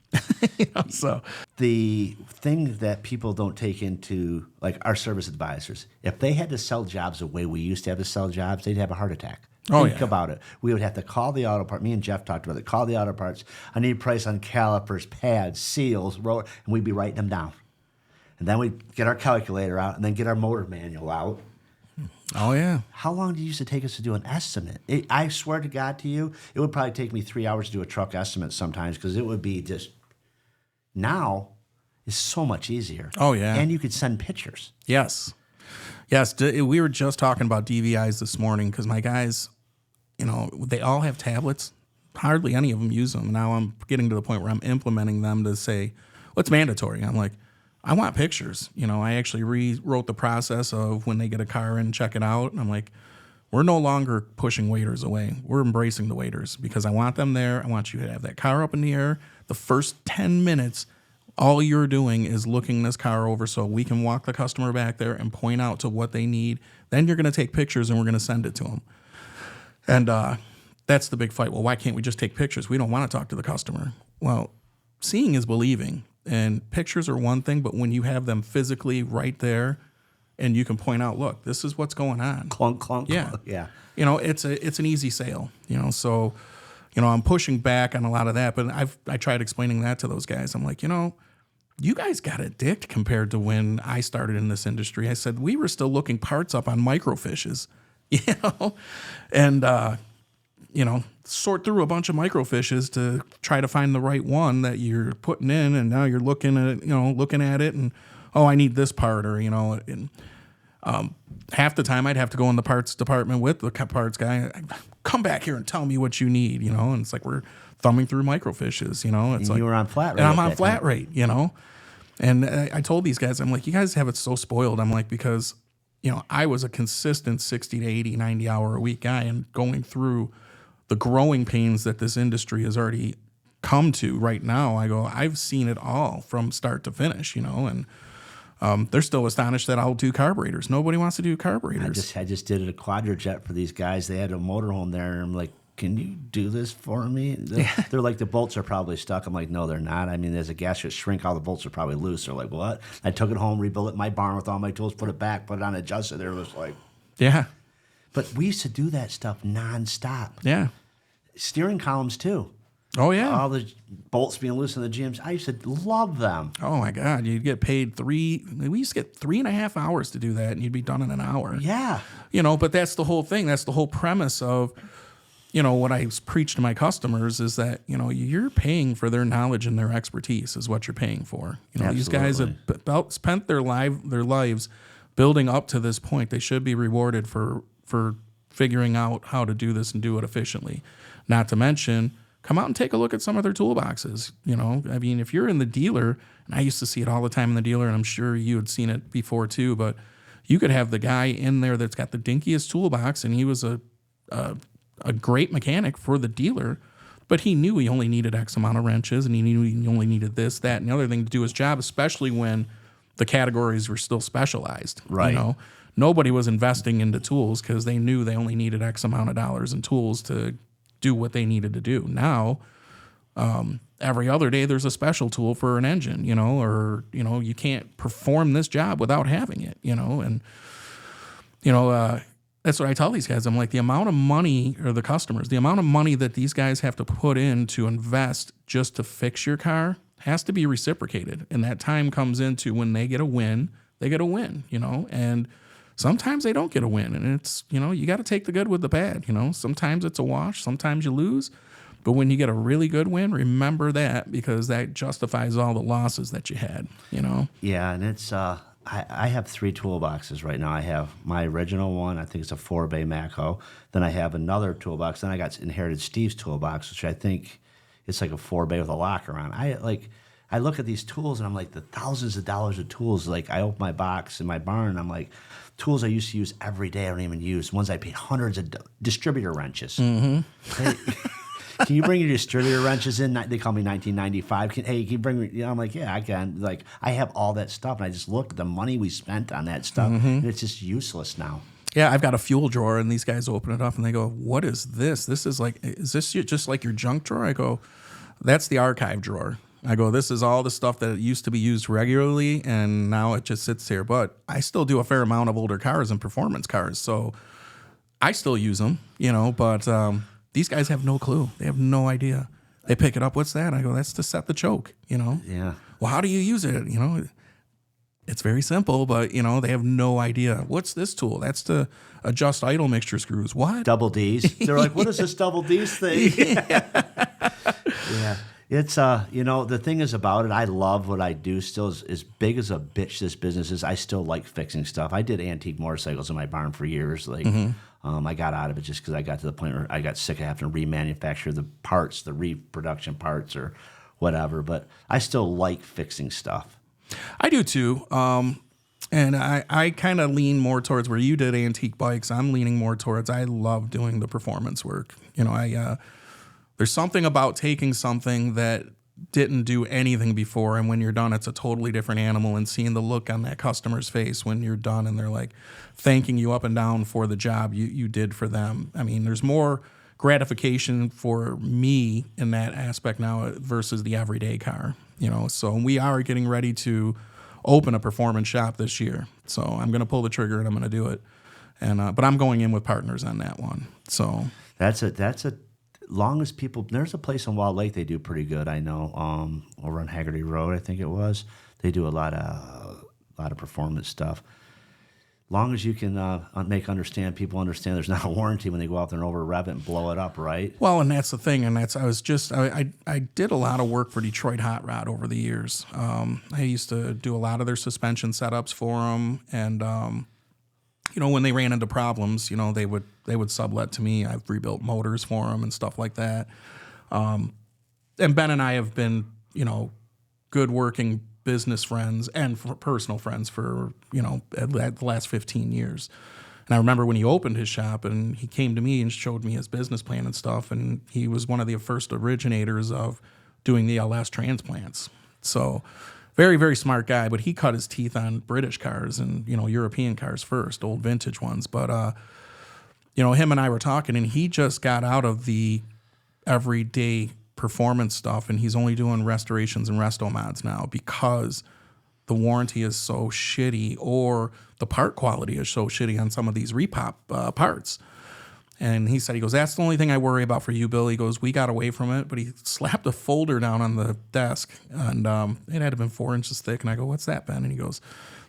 You know, so The thing that people don't take into, like our service advisors, if they had to sell jobs the way we used to have to sell jobs, they'd have a heart attack. Oh, Think yeah. about it. We would have to call the auto part. Me and Jeff talked about it. Call the auto parts. I need price on calipers, pads, seals, and we'd be writing them down. And then we'd get our calculator out and then get our motor manual out. Oh, yeah. How long did it used to take us to do an estimate? I swear to God to you, it would probably take me 3 hours to do a truck estimate sometimes because it would be just, now it's so much easier. Oh, yeah. And you could send pictures. Yes. Yes. We were just talking about DVIs this morning because my guys, you know, they all have tablets. Hardly any of them use them. Now I'm getting to the point where I'm implementing them to say, well, it's mandatory. I'm like, I want pictures. You know, I actually rewrote the process of when they get a car in, check it out. And I'm like, we're no longer pushing waiters away. We're embracing the waiters because I want them there. I want you to have that car up in the air. The first 10 minutes, all you're doing is looking this car over so we can walk the customer back there and point out to what they need. Then you're going to take pictures and we're going to send it to them. And that's the big fight. Well, why can't we just take pictures? We don't want to talk to the customer. Well, seeing is believing. And pictures are one thing, but when you have them physically right there and you can point out, look, this is what's going on. Clunk, clunk, Yeah. clunk. Yeah. You know, it's an easy sale, you know, so, you know, I'm pushing back on a lot of that, but I tried explaining that to those guys. I'm like, you know, you guys got addicted compared to when I started in this industry. I said, we were still looking parts up on microfishes, you know, and, you know, sort through a bunch of microfishes to try to find the right one that you're putting in. And now you're looking at it and, oh, I need this part, or, you know, and, half the time I'd have to go in the parts department with the parts guy. Come back here and tell me what you need, you know. And it's like we're thumbing through microfishes, you know. It's And like you were on flat rate. and I'm at on that flat time. rate, you know. And I told these guys, I'm like, you guys have it so spoiled. I'm like, because, you know, I was a consistent 60 to 80, 90 hour a week guy, and going through the growing pains that this industry has already come to right now, I go, I've seen it all from start to finish, you know. And they're still astonished that I'll do carburetors. Nobody wants to do carburetors. I just did a quadrojet for these guys. They had a motorhome there, and I'm like, can you do this for me? They're like, the bolts are probably stuck. I'm like, no, they're not. I mean, there's a gasket shrink, all the bolts are probably loose. They're like, what? I took it home, rebuilt it in my barn with all my tools, put it back, put it on, adjusted. There was like, Yeah. but we used to do that stuff nonstop. Yeah. Steering columns too. Oh, yeah. All the bolts being loose in the gyms. I used to love them. Oh, my God. You'd get paid we used to get 3.5 hours to do that, and you'd be done in an hour. Yeah. You know, but that's the whole thing. That's the whole premise of, you know, what I preach to my customers is that, you know, you're paying for their knowledge and their expertise is what you're paying for. You know, these guys have spent their lives building up to this point. They should be rewarded for figuring out how to do this and do it efficiently. Not to mention, come out and take a look at some of their toolboxes. You know, I mean, if you're in the dealer, and I used to see it all the time in the dealer, and I'm sure you had seen it before too, but you could have the guy in there that's got the dinkiest toolbox, and he was a great mechanic for the dealer, but he knew he only needed X amount of wrenches, and he knew he only needed this, that, and the other thing to do his job, especially when the categories were still specialized. Right. You know, nobody was investing into tools because they knew they only needed X amount of dollars in tools to do what they needed to do. Now, every other day there's a special tool for an engine, you know, or, you know, you can't perform this job without having it, you know, and, you know, that's what I tell these guys. I'm like, the amount of money, or the customers, the amount of money that these guys have to put in to invest just to fix your car has to be reciprocated. And that time comes into when they get a win, you know, and sometimes they don't get a win. And it's, you know, you got to take the good with the bad, you know, sometimes it's a wash, sometimes you lose. But when you get a really good win, remember that, because that justifies all the losses that you had, you know? Yeah, and it's I have 3 toolboxes right now. I have my original one. I think it's a 4-bay Maco. Then I have another toolbox. Then I got inherited Steve's toolbox, which I think it's like a 4-bay with a locker on. I look at these tools and I'm like, the thousands of dollars of tools. Like I open my box in my barn and I'm like, tools I used to use every day I don't even use. Ones I paid hundreds of distributor wrenches. Hey, can you bring your distributor wrenches in? They call me 1995. Can you bring me? You know, I'm like, yeah, I can. Like, I have all that stuff, and I just looked at the money we spent on that stuff, and it's just useless now. Yeah, I've got a fuel drawer, and these guys open it up, and they go, "What is this? This is like, is this just like your junk drawer?" I go, "That's the archive drawer." I go, "This is all the stuff that used to be used regularly, and now it just sits here." But I still do a fair amount of older cars and performance cars, so I still use them, you know, but these guys have no clue. They have no idea. They pick it up. What's that? I go, that's to set the choke, you know? Yeah. Well, how do you use it? You know, it's very simple, but, you know, they have no idea. What's this tool? That's to adjust idle mixture screws. What? Double D's. They're like, what is this double D's thing? Yeah. It's, you know, the thing is about it, I love what I do still. As big as a bitch this business is, I still like fixing stuff. I did antique motorcycles in my barn for years. Like, I got out of it just because I got to the point where I got sick of having to remanufacture the parts, the reproduction parts or whatever. But I still like fixing stuff. I do too. And I kind of lean more towards where you did antique bikes. I'm leaning more towards I love doing the performance work. You know, there's something about taking something that didn't do anything before, and when you're done, it's a totally different animal, and seeing the look on that customer's face when you're done and they're like thanking you up and down for the job you did for them. I mean, there's more gratification for me in that aspect now versus the everyday car, you know. So we are getting ready to open a performance shop this year. So I'm going to pull the trigger and I'm going to do it. And but I'm going in with partners on that one. So that's a long as people, there's a place in Wall Lake they do pretty good. I know over on Haggerty Road, I think it was. They do a lot of performance stuff. Long as you can people understand there's not a warranty when they go out there and over rev it and blow it up, right? Well, and that's the thing, and I did a lot of work for Detroit Hot Rod over the years. I used to do a lot of their suspension setups for them, and you know, when they ran into problems, you know, they would sublet to me. I've rebuilt motors for them and stuff like that. And Ben and I have been, you know, good working business friends and personal friends for, you know, the last 15 years. And I remember when he opened his shop and he came to me and showed me his business plan and stuff. And he was one of the first originators of doing the LS transplants. So very, very smart guy, but he cut his teeth on British cars and, you know, European cars first, old vintage ones. But, you know, him and I were talking and he just got out of the everyday performance stuff, and he's only doing restorations and resto mods now because the warranty is so shitty or the part quality is so shitty on some of these repop parts. And he said, he goes, that's the only thing I worry about for you, Bill. He goes, we got away from it, but he slapped a folder down on the desk, and it had to have been 4 inches thick. And I go, what's that, Ben? And he goes,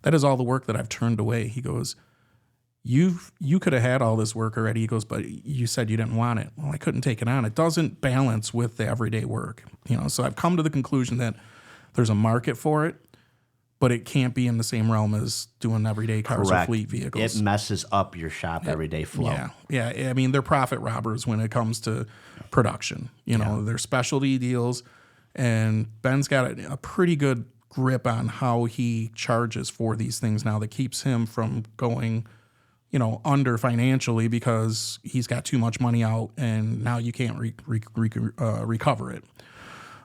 that is all the work that I've turned away. He goes, you could have had all this work already. He goes, but you said you didn't want it. Well, I couldn't take it on. It doesn't balance with the everyday work, you know. So I've come to the conclusion that there's a market for it, but it can't be in the same realm as doing everyday cars or fleet vehicles. It messes up your shop everyday flow. Yeah. I mean, they're profit robbers when it comes to production. You know, they're specialty deals, and Ben's got a pretty good grip on how he charges for these things now that keeps him from going, you know, under financially because he's got too much money out and now you can't recover it.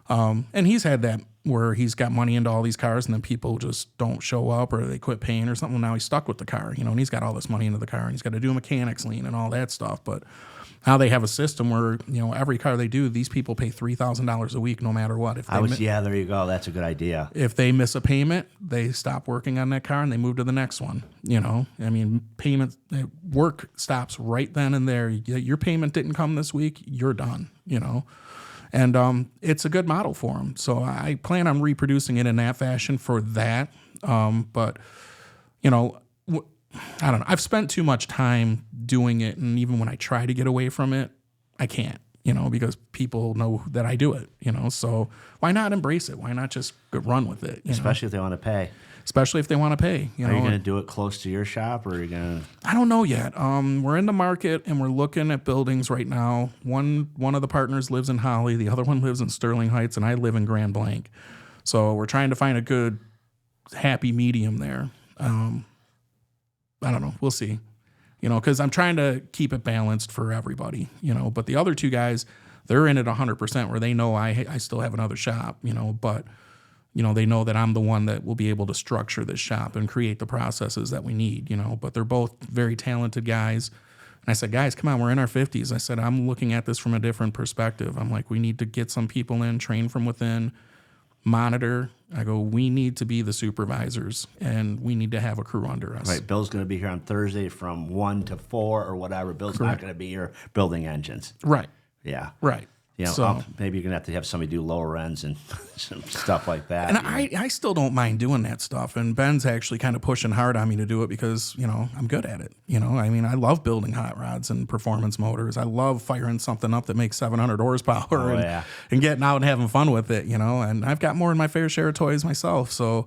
And he's had that where he's got money into all these cars and then people just don't show up or they quit paying or something. Now he's stuck with the car, you know, and he's got all this money into the car and he's got to do a mechanics lien and all that stuff. But now they have a system where, you know, every car they do, these people pay $3,000 a week no matter what. There you go. That's a good idea. If they miss a payment, they stop working on that car and they move to the next one. You know, I mean, work stops right then and there. Your payment didn't come this week, you're done, you know. And it's a good model for them. So I plan on reproducing it in that fashion for that. But, you know, I don't know. I've spent too much time doing it, and even when I try to get away from it, I can't. because people know that I do it, so why not embrace it? Why not just run with it? Especially if they want to pay. Especially if they want to pay. Are you going to do it close to your shop, or are you going to? I don't know yet. We're in the market and we're looking at buildings right now. One of the partners lives in Holly, the other one lives in Sterling Heights, and I live in Grand Blanc. So we're trying to find a good, happy medium there. I don't know. We'll see. Because I'm trying to keep it balanced for everybody. But the other two guys, they're in it 100%, where they know I still have another shop. But they know that I'm the one that will be able to structure this shop and create the processes that we need, but they're both very talented guys. And I said, guys, come on, we're in our 50s. I said, I'm looking at this from a different perspective. I'm like, we need to get some people in, train from within, monitor. I go, we need to be the supervisors and we need to have a crew under us. Right. Bill's going to be here on Thursday from 1 to 4 or whatever. Bill's not going to be here building engines. Right. Yeah. Right. So maybe you're going to have somebody do lower ends and some stuff like that. And I still don't mind doing that stuff. And Ben's actually kind of pushing hard on me to do it because, I'm good at it. I love building hot rods and performance motors. I love firing something up that makes 700 horsepower and getting out and having fun with it, And I've got more than my fair share of toys myself. So,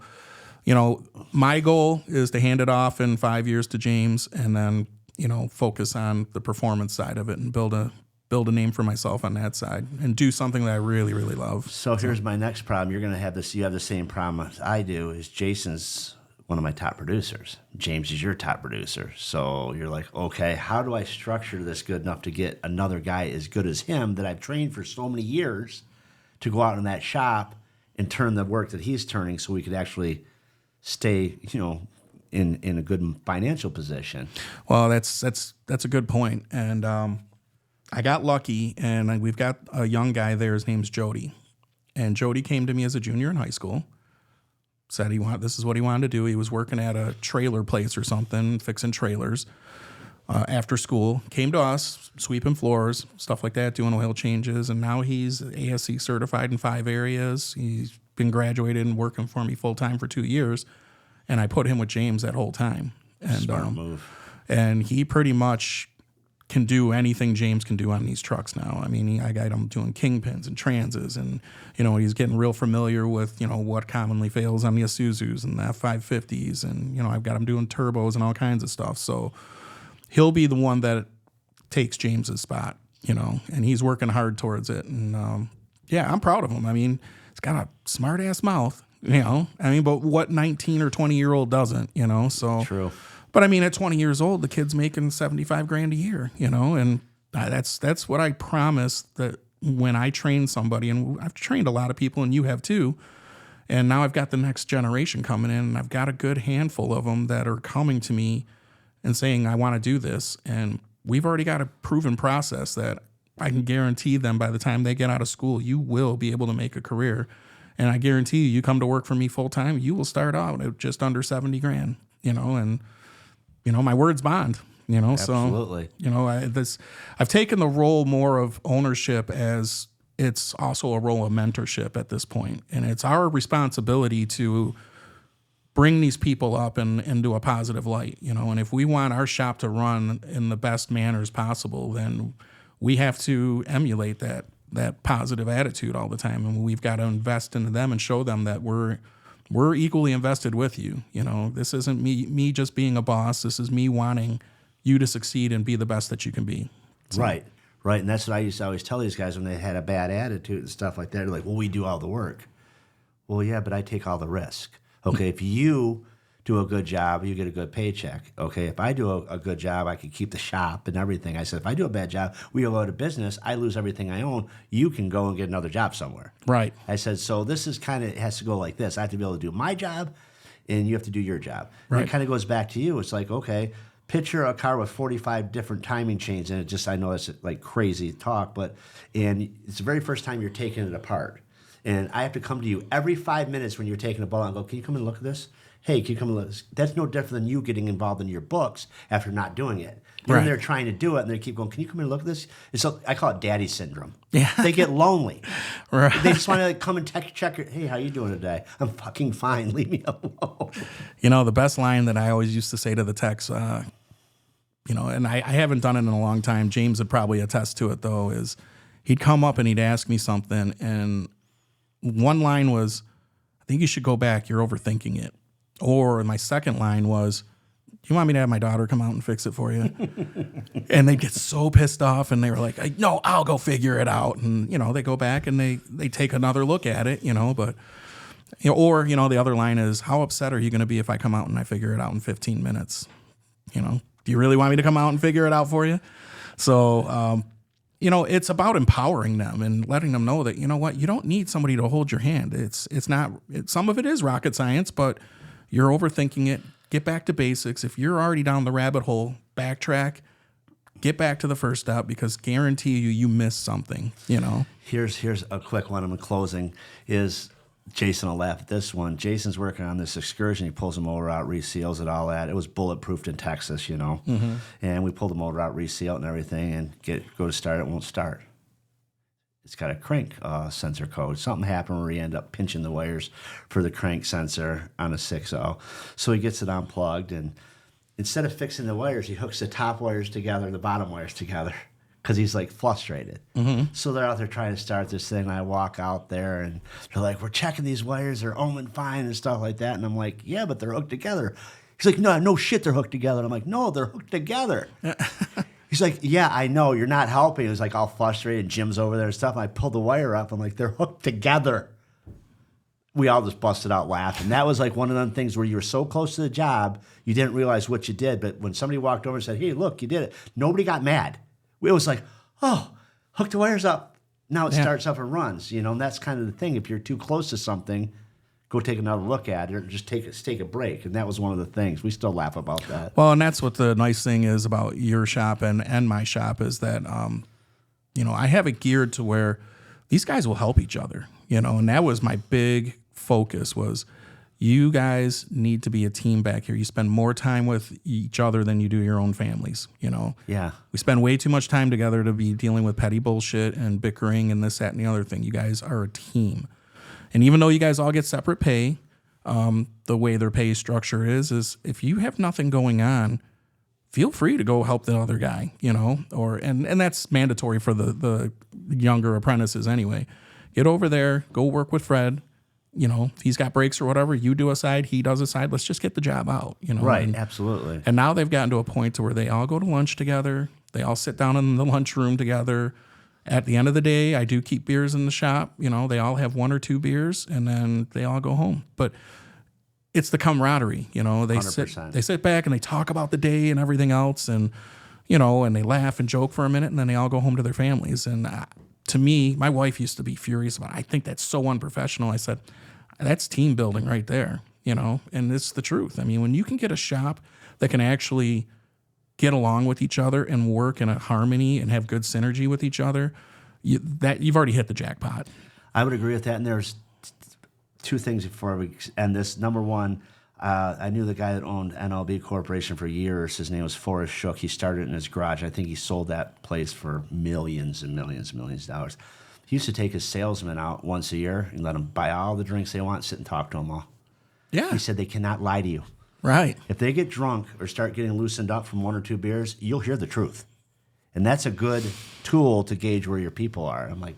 my goal is to hand it off in 5 years to James and then, focus on the performance side of it and build a name for myself on that side and do something that I really, really love. So here's my next problem. You're going to have this. You have the same problem as I do. Is Jason's one of my top producers. James is your top producer. So you're like, okay, how do I structure this good enough to get another guy as good as him that I've trained for so many years to go out in that shop and turn the work that he's turning so we could actually stay, in a good financial position? Well, that's a good point. And, I got lucky, and we've got a young guy there. His name's Jody. And Jody came to me as a junior in high school, said this is what he wanted to do. He was working at a trailer place or something, fixing trailers after school. Came to us, sweeping floors, stuff like that, doing oil changes. And now he's ASC certified in 5 areas. He's been graduated and working for me full-time for 2 years. And I put him with James that whole time. And, Smart move. And he pretty much can do anything James can do on these trucks now. I got him doing kingpins and transes, and he's getting real familiar with what commonly fails on the Isuzus and the F550s, and I've got him doing turbos and all kinds of stuff. So he'll be the one that takes James's spot, and he's working hard towards it. And I'm proud of him. He's got a smart ass mouth, but what 19 or 20-year-old doesn't, So True. But at 20 years old, the kid's making $75,000 a year, and that's what I promise that when I train somebody, and I've trained a lot of people, and you have too, and now I've got the next generation coming in, and I've got a good handful of them that are coming to me and saying, I want to do this, and we've already got a proven process that I can guarantee them by the time they get out of school, you will be able to make a career, and I guarantee you come to work for me full time, you will start out at just under $70,000, and my word's bond, Absolutely. So, I've taken the role more of ownership as it's also a role of mentorship at this point. And it's our responsibility to bring these people up into a positive light, and if we want our shop to run in the best manners possible, then we have to emulate that positive attitude all the time. And we've got to invest into them and show them that we're equally invested with you. This isn't me just being a boss. This is me wanting you to succeed and be the best that you can be. So. Right. And that's what I used to always tell these guys when they had a bad attitude and stuff like that. They're like, well, we do all the work. Well, yeah, but I take all the risk. Okay, if you do a good job, you get a good paycheck. Okay, if I do a good job, I can keep the shop and everything. I said, if I do a bad job, we go out of business, I lose everything I own, you can go and get another job somewhere. Right. I said, so this is kind of, it has to go like this. I have to be able to do my job, and you have to do your job. Right. And it kind of goes back to you. It's like, okay, picture a car with 45 different timing chains, and I know it's like crazy talk, and it's the very first time you're taking it apart. And I have to come to you every 5 minutes when you're taking a ball and go, can you come and look at this? Hey, can you come and look at this? That's no different than you getting involved in your books after not doing it. You're in there trying to do it, and they keep going, can you come and look at this? And so I call it daddy syndrome. Yeah. They get lonely. Right. They just want to come and check your, hey, how you doing today? I'm fucking fine. Leave me alone. The best line that I always used to say to the techs, and I haven't done it in a long time, James would probably attest to it, though, is he'd come up and he'd ask me something, and one line was, I think you should go back, you're overthinking it. Or my second line was, do you want me to have my daughter come out and fix it for you? And they'd get so pissed off, and they were like, no, I'll go figure it out. And, they go back and they take another look at it, but, or, the other line is, how upset are you going to be if I come out and I figure it out in 15 minutes? Do you really want me to come out and figure it out for you? So, it's about empowering them and letting them know that, you don't need somebody to hold your hand. It's not, some of it is rocket science, but you're overthinking it. Get back to basics. If you're already down the rabbit hole, backtrack, get back to the first step, because guarantee you missed something, Here's a quick one in closing is Jason will laugh at this one. Jason's working on this excursion. He pulls the motor out, reseals it, all that. It was bulletproofed in Texas, And we pulled the motor out, reseal it and everything, and go to start it, won't start. It's got a crank sensor code. Something happened where he ended up pinching the wires for the crank sensor on a 6.0. So he gets it unplugged, and instead of fixing the wires, he hooks the top wires together, the bottom wires together, because he's like frustrated. So they're out there trying to start this thing, and I walk out there, and they're like, we're checking these wires, they're ohming fine and stuff like that. And I'm like, yeah, but they're hooked together. He's like, no shit, they're hooked together. And I'm like, no, they're hooked together. He's like, yeah, I know, you're not helping. He was like all frustrated. Jim's over there and stuff. And I pulled the wire up. I'm like, they're hooked together. We all just busted out laughing. That was like one of them things where you were so close to the job, you didn't realize what you did. But when somebody walked over and said, hey, look, you did it, nobody got mad. It was like, oh, hook the wires up. Now it starts up and runs. And that's kind of the thing. If you're too close to something, go take another look at it, or just take a break. And that was one of the things. We still laugh about that. Well, and that's what the nice thing is about your shop and my shop is that, I have it geared to where these guys will help each other, and that was my big focus was you guys need to be a team back here. You spend more time with each other than you do your own families, Yeah. We spend way too much time together to be dealing with petty bullshit and bickering and this, that, and the other thing. You guys are a team. And even though you guys all get separate pay, the way their pay structure is if you have nothing going on, feel free to go help the other guy, and that's mandatory for the younger apprentices anyway. Get over there, go work with Fred. If he's got breaks or whatever, you do a side, he does a side. Let's just get the job out, Right, absolutely. And now they've gotten to a point to where they all go to lunch together. They all sit down in the lunchroom together. At the end of the day, I do keep beers in the shop. They all have 1 or 2 beers, and then they all go home. But it's the camaraderie. They 100%. sit back and they talk about the day and everything else, and and they laugh and joke for a minute, and then they all go home to their families. And to me, my wife used to be furious about it. I think that's so unprofessional. I said, that's team building right there. And it's the truth. I mean, when you can get a shop that can actually get along with each other and work in a harmony and have good synergy with each other, you've already hit the jackpot. I would agree with that. And there's 2 things before we end this. Number one, I knew the guy that owned NLB Corporation for years. His name was Forrest Shook. He started in his garage. I think he sold that place for millions and millions and millions of dollars. He used to take his salesmen out once a year and let them buy all the drinks they want, sit and talk to them all. Yeah. He said they cannot lie to you. Right. If they get drunk or start getting loosened up from 1 or 2 beers, you'll hear the truth. And that's a good tool to gauge where your people are. I'm like,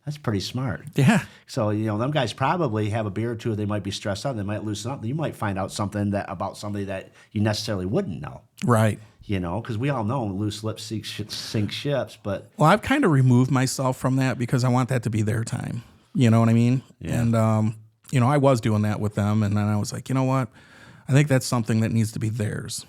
that's pretty smart. Yeah. So, them guys probably have a beer or 2. They might be stressed out. They might loosen up. You might find out something about somebody that you necessarily wouldn't know. Right. Because we all know loose lips sink ships. But Well, I've kind of removed myself from that because I want that to be their time. You know what I mean? Yeah. And, I was doing that with them. And then I was like, you know what? I think that's something that needs to be theirs,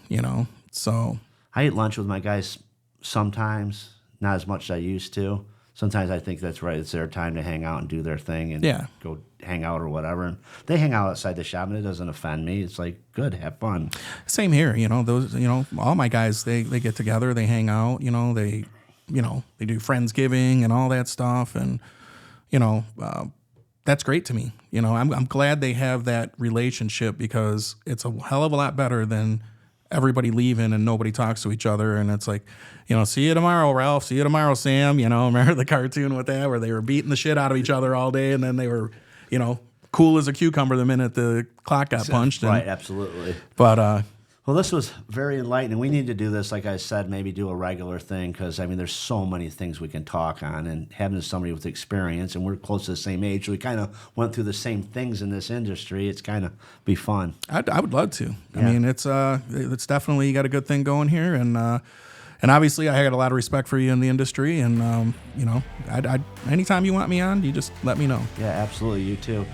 So I eat lunch with my guys sometimes, not as much as I used to. Sometimes I think that's right. It's their time to hang out and do their thing and go hang out or whatever. And they hang out outside the shop, and it doesn't offend me. It's like, good, have fun. Same here. Those, all my guys, they get together, they hang out, they do Friendsgiving and all that stuff. And, that's great to me. I'm glad they have that relationship because it's a hell of a lot better than everybody leaving and nobody talks to each other. And it's like, see you tomorrow, Ralph. See you tomorrow, Sam. Remember the cartoon with that where they were beating the shit out of each other all day and then they were, cool as a cucumber the minute the clock got punched. Right, absolutely. But Well, this was very enlightening. We need to do this, like I said, maybe do a regular thing because, I mean, there's so many things we can talk on. And having somebody with experience, and we're close to the same age, so we kind of went through the same things in this industry. It's kind of be fun. I would love to. Yeah. I mean, it's definitely, you got a good thing going here. And obviously, I got a lot of respect for you in the industry. And, you know, anytime you want me on, you just let me know. Yeah, absolutely. You too.